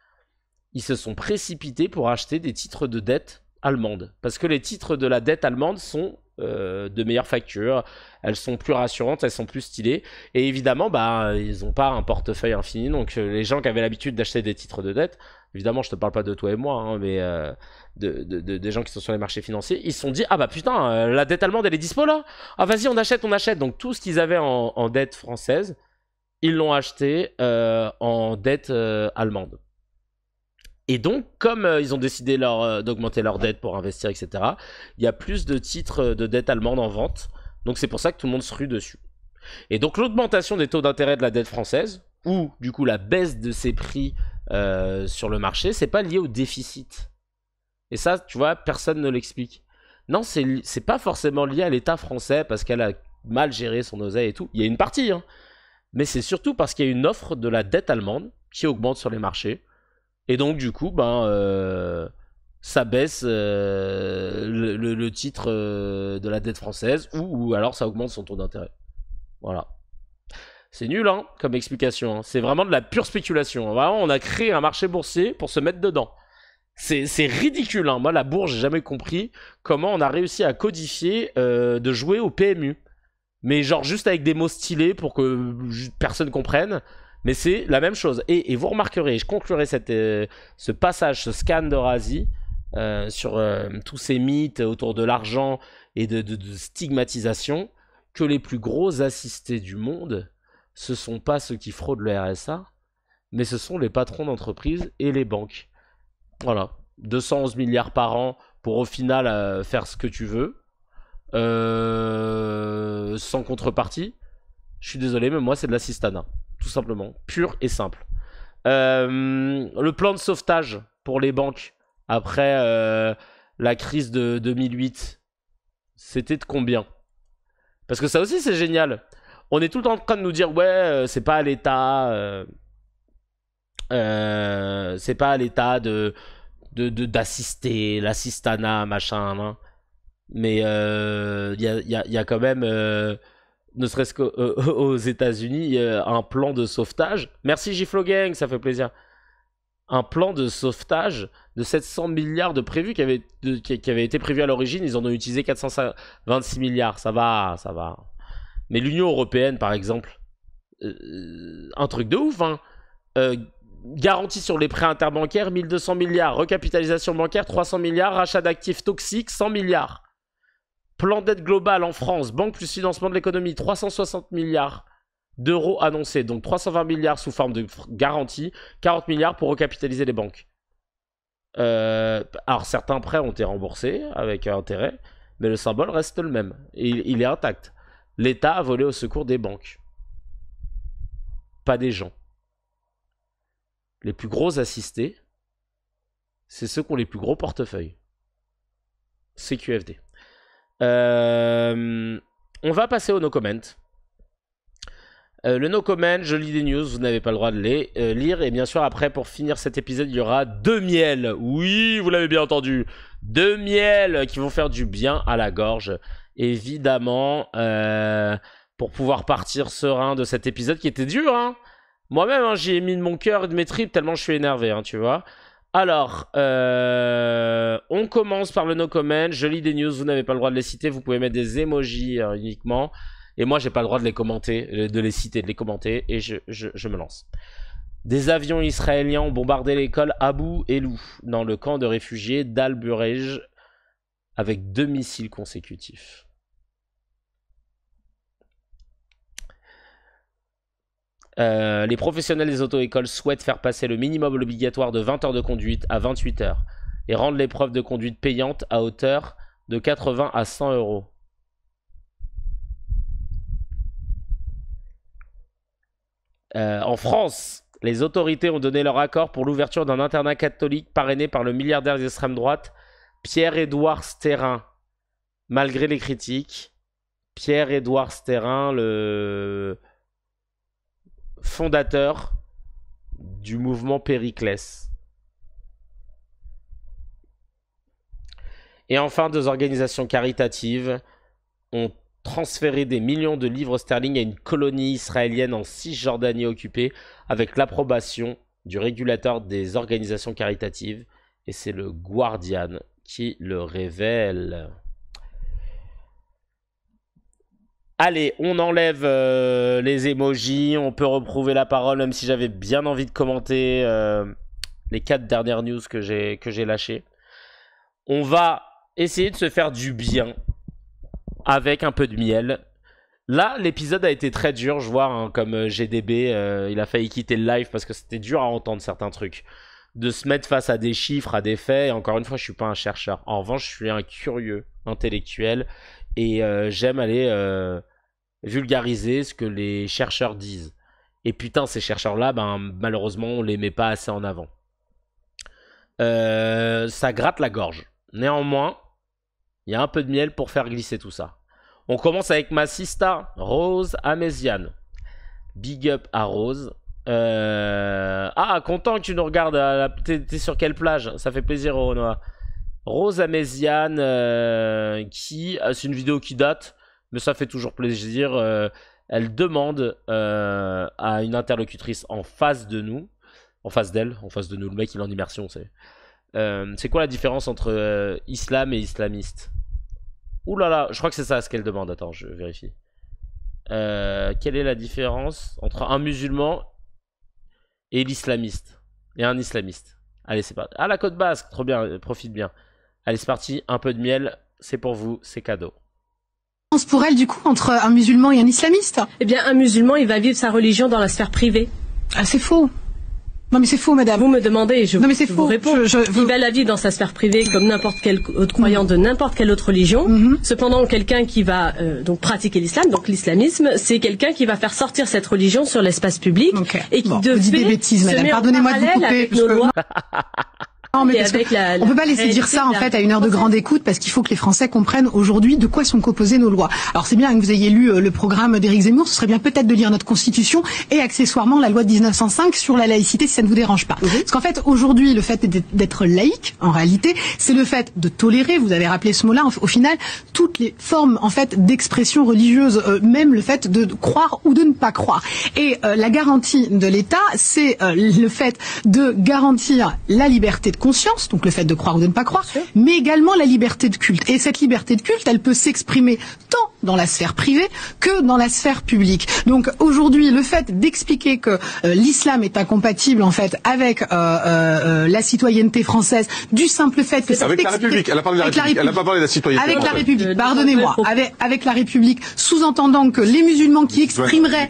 ils se sont précipités pour acheter des titres de dette allemandes. Parce que les titres de la dette allemande sont de meilleure facture, elles sont plus rassurantes, elles sont plus stylées. Et évidemment, ils n'ont pas un portefeuille infini. Donc les gens qui avaient l'habitude d'acheter des titres de dette, évidemment, je te parle pas de toi et moi, hein, mais des gens qui sont sur les marchés financiers, ils se sont dit, putain, la dette allemande, elle est dispo là. Ah vas-y, on achète. Donc tout ce qu'ils avaient en dette française, ils l'ont acheté en dette allemande. Et donc, comme ils ont décidé d'augmenter leur dette pour investir, etc., il y a plus de titres de dette allemande en vente. Donc c'est pour ça que tout le monde se rue dessus. Et donc l'augmentation des taux d'intérêt de la dette française, ou du coup la baisse de ses prix sur le marché, c'est pas lié au déficit. Et ça, tu vois, personne ne l'explique. Non, c'est pas forcément lié à l'État français parce qu'elle a mal géré son oseille et tout. Il y a une partie, hein. Mais c'est surtout parce qu'il y a une offre de la dette allemande qui augmente sur les marchés. Et donc, du coup, ça baisse le titre de la dette française ou alors ça augmente son taux d'intérêt. Voilà. C'est nul, hein, comme explication. Hein. C'est vraiment de la pure spéculation. Vraiment, on a créé un marché boursier pour se mettre dedans. C'est ridicule. Hein. Moi, la bourse, j'ai jamais compris comment on a réussi à codifier de jouer au PMU. Mais genre juste avec des mots stylés pour que personne comprenne. Mais c'est la même chose. Et vous remarquerez, je conclurai ce passage, ce scan de Razi sur tous ces mythes autour de l'argent et de stigmatisation que les plus gros assistés du monde, ce sont pas ceux qui fraudent le RSA, mais ce sont les patrons d'entreprise et les banques. Voilà, 211 milliards par an pour au final faire ce que tu veux, sans contrepartie. Je suis désolé, mais moi c'est de l'assistanat, tout simplement, pur et simple. Le plan de sauvetage pour les banques après la crise de 2008, c'était de combien? Parce que ça aussi c'est génial. On est tout le temps en train de nous dire ouais, c'est pas à l'État, c'est pas à l'État d'assister, l'assistanat, machin, hein. Mais il y a quand même, ne serait-ce qu'aux États-Unis, un plan de sauvetage. Merci Giflo Gang, ça fait plaisir. Un plan de sauvetage de 700 milliards de prévus qui avait été prévu à l'origine. Ils en ont utilisé 426 milliards. Ça va, ça va. Mais l'Union européenne, par exemple, un truc de ouf, hein. Garantie sur les prêts interbancaires, 1200 milliards. Recapitalisation bancaire, 300 milliards. Rachat d'actifs toxiques, 100 milliards. Plan d'aide globale en France, banque plus financement de l'économie, 360 milliards d'euros annoncés. Donc 320 milliards sous forme de garantie, 40 milliards pour recapitaliser les banques. Alors certains prêts ont été remboursés avec intérêt, mais le symbole reste le même. Et il est intact. L'État a volé au secours des banques. Pas des gens. Les plus gros assistés, c'est ceux qui ont les plus gros portefeuilles. CQFD. On va passer au no comment. Le no comment, je lis des news, vous n'avez pas le droit de les lire. Et bien sûr, après, pour finir cet épisode, il y aura 2 miels. Oui, vous l'avez bien entendu. 2 miels qui vont faire du bien à la gorge. Évidemment, pour pouvoir partir serein de cet épisode qui était dur, hein. Moi-même, hein, j'y ai mis de mon cœur et de mes tripes tellement je suis énervé, hein, tu vois. Alors, on commence par le no comment. Je lis des news, vous n'avez pas le droit de les citer. Vous pouvez mettre des emojis uniquement. Et moi, j'ai pas le droit de les commenter, de les citer, de les commenter. Et je me lance. Des avions israéliens ont bombardé l'école Abu Elou dans le camp de réfugiés d'Al-Burej avec 2 missiles consécutifs. Les professionnels des auto-écoles souhaitent faire passer le minimum obligatoire de 20 heures de conduite à 28 heures et rendre l'épreuve de conduite payante à hauteur de 80 à 100 euros. En France, les autorités ont donné leur accord pour l'ouverture d'un internat catholique parrainé par le milliardaire d'extrême droite Pierre-Édouard Stérin. Malgré les critiques, Pierre-Édouard Stérin, le fondateur du mouvement Périclès. Et enfin, 2 organisations caritatives ont transféré des millions de livres sterling à une colonie israélienne en Cisjordanie occupée avec l'approbation du régulateur des organisations caritatives. Et c'est le Guardian qui le révèle. Allez, on enlève les emojis, on peut reprouver la parole, même si j'avais bien envie de commenter les 4 dernières news que j'ai lâchées. On va essayer de se faire du bien avec un peu de miel. Là, l'épisode a été très dur, je vois, hein, comme GDB, il a failli quitter le live parce que c'était dur à entendre certains trucs. De se mettre face à des chiffres, à des faits, et encore une fois, je suis pas un chercheur. En revanche, je suis un curieux intellectuel et j'aime aller vulgariser ce que les chercheurs disent. Et putain, ces chercheurs-là, ben, malheureusement, on les met pas assez en avant. Ça gratte la gorge. Néanmoins, il y a un peu de miel pour faire glisser tout ça. On commence avec ma sista, Rose Améziane. Big up à Rose. Ah, content que tu nous regardes. T'es sur quelle plage? Ça fait plaisir, Renoir. Rose Améziane, c'est une vidéo qui date, mais ça fait toujours plaisir. Elle demande à une interlocutrice en face de nous, en face d'elle, en face de nous, le mec il est en immersion, c'est quoi la différence entre islam et islamiste? Ouh là là, je crois que c'est ça ce qu'elle demande. Attends, je vérifie. Quelle est la différence entre un musulman et l'islamiste? Et un islamiste. Allez, c'est parti. Ah, la côte basque, trop bien, profite bien. Allez, c'est parti, un peu de miel, c'est pour vous, c'est cadeau. Pour elle, du coup, entre un musulman et un islamiste? Eh bien, un musulman, il va vivre sa religion dans la sphère privée. Ah, c'est faux. Non, mais c'est faux, madame. Vous me demandez, non, mais c'est faux. Vous réponds. Il va la vivre dans sa sphère privée comme n'importe quel autre croyant de n'importe quelle autre religion. Cependant, quelqu'un qui va donc pratiquer l'islam, donc l'islamisme, c'est quelqu'un qui va faire sortir cette religion sur l'espace public et qui devait vous dites des bêtises, madame. Pardonnez-moi de vous couper. Avec nos lois. Non, mais on peut pas laisser dire ça en fait à une heure de grande écoute parce qu'il faut que les Français comprennent aujourd'hui de quoi sont composées nos lois. Alors c'est bien que vous ayez lu le programme d'Éric Zemmour, ce serait bien peut-être de lire notre Constitution et accessoirement la loi de 1905 sur la laïcité si ça ne vous dérange pas. Parce qu'en fait aujourd'hui le fait d'être laïque en réalité c'est le fait de tolérer, vous avez rappelé ce mot-là au final, toutes les formes en fait d'expression religieuse, même le fait de croire ou de ne pas croire. Et la garantie de l'État c'est le fait de garantir la liberté de conscience, donc le fait de croire ou de ne pas croire, mais également la liberté de culte. Et cette liberté de culte, elle peut s'exprimer tant dans la sphère privée que dans la sphère publique. Donc aujourd'hui, le fait d'expliquer que l'islam est incompatible en fait avec la citoyenneté française, du simple fait que avec la République, elle a parlé de la République, elle n'a pas parlé de la citoyenneté. Avec la République, pardonnez-moi, avec la République, sous-entendant que les musulmans qui exprimeraient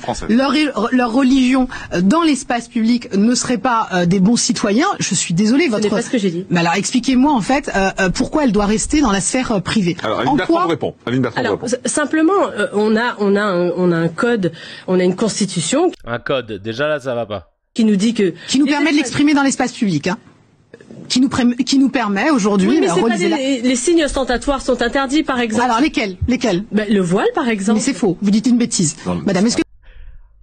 leur religion dans l'espace public ne seraient pas des bons citoyens. Je suis désolée, Ce n'est pas ce que j'ai dit. Mais alors expliquez-moi en fait pourquoi elle doit rester dans la sphère privée. Alors Aline Bertrand répond. Simplement, on a un code, on a une constitution. Un code. Déjà là, ça va pas. Qui nous dit que qui nous permet de l'exprimer dans l'espace public. Hein. Qui nous permet aujourd'hui. Oui, mais les signes ostentatoires sont interdits, par exemple. Alors lesquels Le voile, par exemple. Mais c'est faux. Vous dites une bêtise, madame. Est-ce que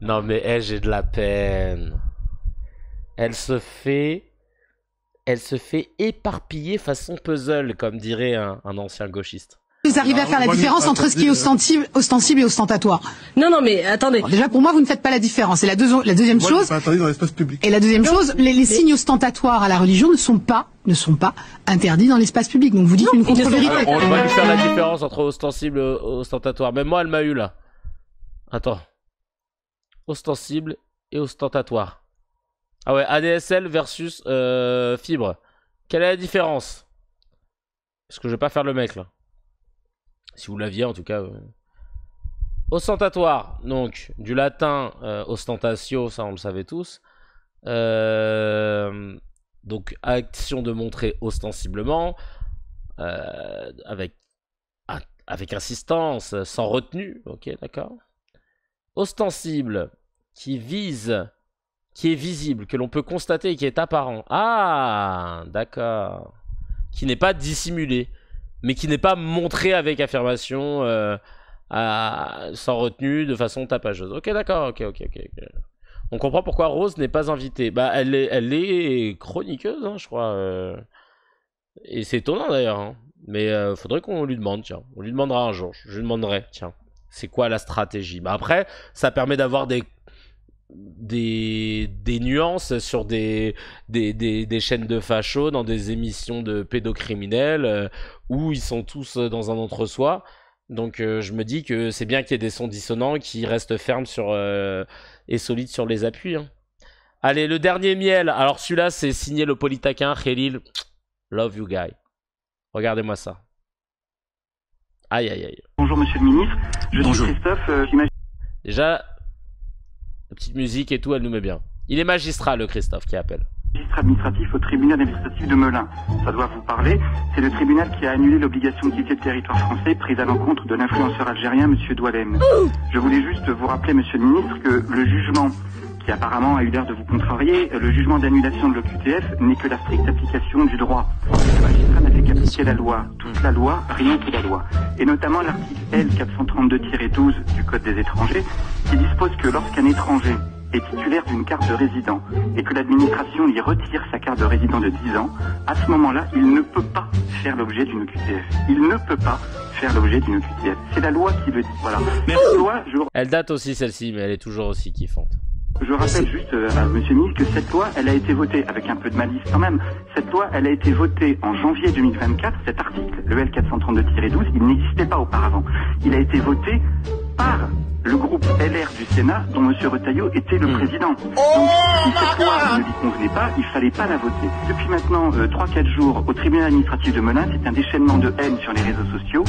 non mais j'ai de la peine. Elle se fait éparpiller façon puzzle, comme dirait un ancien gauchiste. Vous arrivez à faire la différence entre ce qui est ostensible et ostentatoire? Non, mais attendez. Alors déjà, pour moi, vous ne faites pas la différence. Et la deuxième chose. Pas interdit dans l'espace public. Et la deuxième chose, les signes ostentatoires à la religion ne sont pas interdits dans l'espace public. Donc vous dites une contre-vérité. On va lui faire la différence entre ostensible et ostentatoire. Même moi, elle m'a eu là. Attends. Ostensible et ostentatoire. Ah ouais, ADSL versus fibre. Quelle est la différence? Parce que je vais pas faire le mec là. Si vous l'aviez en tout cas. Ostentatoire, donc du latin ostentatio, ça on le savait tous. Donc action de montrer ostensiblement, avec insistance, sans retenue. Ok, d'accord. Ostensible, qui vise, qui est visible, que l'on peut constater et qui est apparent. Ah, d'accord. Qui n'est pas dissimulé, mais qui n'est pas montré avec affirmation, sans retenue, de façon tapageuse. Ok, d'accord, ok. On comprend pourquoi Rose n'est pas invitée. Bah, elle est chroniqueuse, hein, je crois. Et c'est étonnant d'ailleurs. Hein. Mais faudrait qu'on lui demande, tiens. On lui demandera un jour. Je lui demanderai, tiens, c'est quoi la stratégie? Bah après, ça permet d'avoir des nuances sur des chaînes de fachos, dans des émissions de pédocriminels, où ils sont tous dans un entre-soi. Donc je me dis que c'est bien qu'il y ait des sons dissonants qui restent fermes et solides sur les appuis. Hein. Allez, le dernier miel. Alors celui-là, c'est signé le polytaquin Khalil. Love you guy. Regardez-moi ça. Aïe. Bonjour monsieur le ministre. Bonjour. Suis Christophe. Déjà, la petite musique et tout, elle nous met bien. Il est magistrat, le Christophe, qui appelle. Magistrat administratif au tribunal administratif de Melun. Ça doit vous parler. C'est le tribunal qui a annulé l'obligation de quitter le territoire français prise à l'encontre de l'influenceur algérien, monsieur Doualem. Je voulais juste vous rappeler, monsieur le ministre, que le jugement, qui apparemment a eu l'air de vous contrarier, le jugement d'annulation de l'OQTF n'est que la stricte application du droit. Le magistrat n'a fait qu'appliquer la loi, toute la loi, rien que la loi. Et notamment l'article L432-12 du Code des étrangers, qui dispose que lorsqu'un étranger est titulaire d'une carte de résident et que l'administration lui retire sa carte de résident de 10 ans, à ce moment-là, il ne peut pas faire l'objet d'une OQTF. Il ne peut pas faire l'objet d'une OQTF. C'est la loi qui le dit. Voilà. Mais la loi, Elle date aussi celle-ci, mais elle est toujours aussi kiffante. Je rappelle juste à monsieur le ministre que cette loi, elle a été votée, avec un peu de malice quand même, cette loi, elle a été votée en janvier 2024, cet article, le L432-12, il n'existait pas auparavant. Il a été voté par le groupe LR du Sénat, dont monsieur Retailleau était le président. Donc, si cette loi ne lui convenait pas, il fallait pas la voter. Depuis maintenant 3-4 jours, au tribunal administratif de Melun, c'est un déchaînement de haine sur les réseaux sociaux.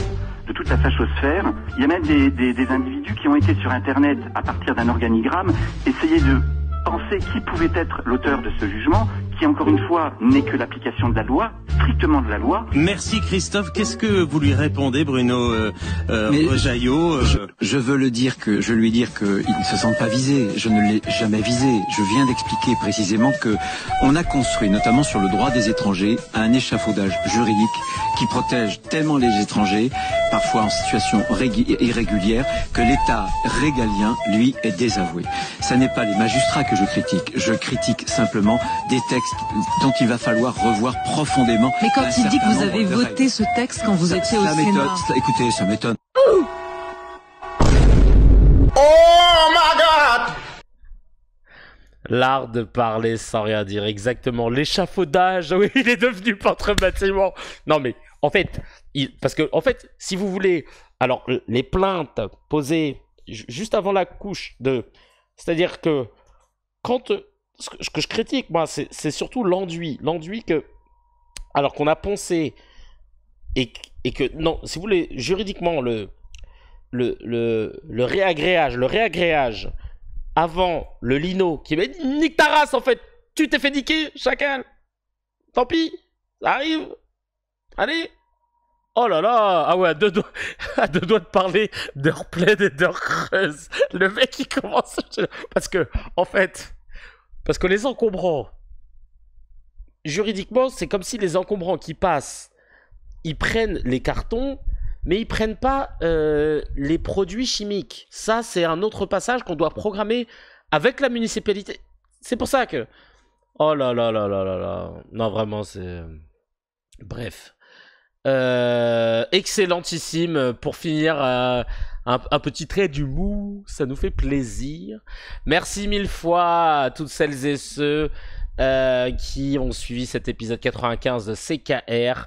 de toute la fachosphère. Il y a même des individus qui ont été sur Internet à partir d'un organigramme, essayer de penser qui pouvait être l'auteur de ce jugement, qui encore une fois n'est que l'application de la loi, strictement de la loi. Merci Christophe. Qu'est-ce que vous lui répondez, Bruno Retailleau Je veux lui dire qu'il ne se sent pas visé. Je ne l'ai jamais visé. Je viens d'expliquer précisément que on a construit, notamment sur le droit des étrangers, un échafaudage juridique qui protège tellement les étrangers, parfois en situation irrégulière, que l'État régalien, lui, est désavoué. Ça n'est pas les magistrats que je critique. Je critique simplement des textes dont il va falloir revoir profondément. Mais quand il dit que vous avez voté ce texte quand vous étiez au Sénat... Écoutez, ça m'étonne. Oh my God! L'art de parler sans rien dire, exactement. L'échafaudage, oui, il est devenu peintre bâtiment. Non mais, en fait, parce que, en fait, si vous voulez, alors, les plaintes posées juste avant la couche de... C'est-à-dire que, quand... Ce que je critique, moi, c'est surtout l'enduit. L'enduit que... Alors qu'on a poncé et que... Non, si vous voulez, juridiquement, le réagréage avant le lino qui va nique ta race, en fait. Tu t'es fait niquer, chacal. Tant pis, ça arrive. Allez. Oh là là. Ah ouais, à deux doigts de parler d'heures pleines et d'heures creuses. Le mec, il commence... Parce que, en fait... Parce que les encombrants, juridiquement, c'est comme si les encombrants qui passent, ils prennent les cartons, mais ils prennent pas les produits chimiques. Ça, c'est un autre passage qu'on doit programmer avec la municipalité. C'est pour ça que... Oh là là là là là là. Non, vraiment, c'est... Bref. Excellentissime. Pour finir... Un petit trait d'humour, ça nous fait plaisir. Merci mille fois à toutes celles et ceux qui ont suivi cet épisode 95 de CKR.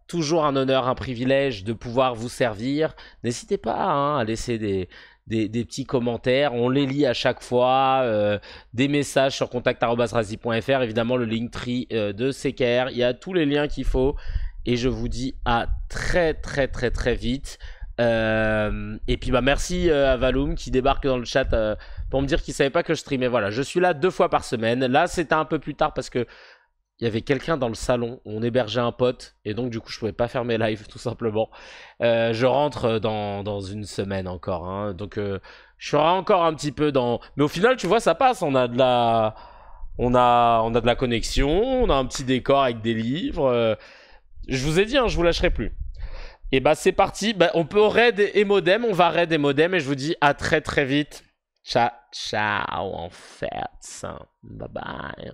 Toujours un honneur, un privilège de pouvoir vous servir. N'hésitez pas à laisser des petits commentaires. On les lit à chaque fois. Des messages sur contact@razi.fr. Évidemment, le Linktree de CKR. Il y a tous les liens qu'il faut. Et je vous dis à très très très très vite. Et puis merci à Valoum qui débarque dans le chat pour me dire qu'il savait pas que je streamais. Voilà, je suis là 2 fois par semaine. Là c'était un peu plus tard parce que il y avait quelqu'un dans le salon, on hébergeait un pote et donc du coup je pouvais pas faire mes lives tout simplement. Je rentre dans une semaine encore, hein, donc je serai encore un petit peu dans... Mais au final tu vois ça passe, on a de la connexion, on a un petit décor avec des livres. Je vous ai dit, hein, je vous lâcherai plus. Et bah c'est parti, on peut raid et modem, on va raid et modem et je vous dis à très très vite. Ciao, ciao en fait. Bye bye.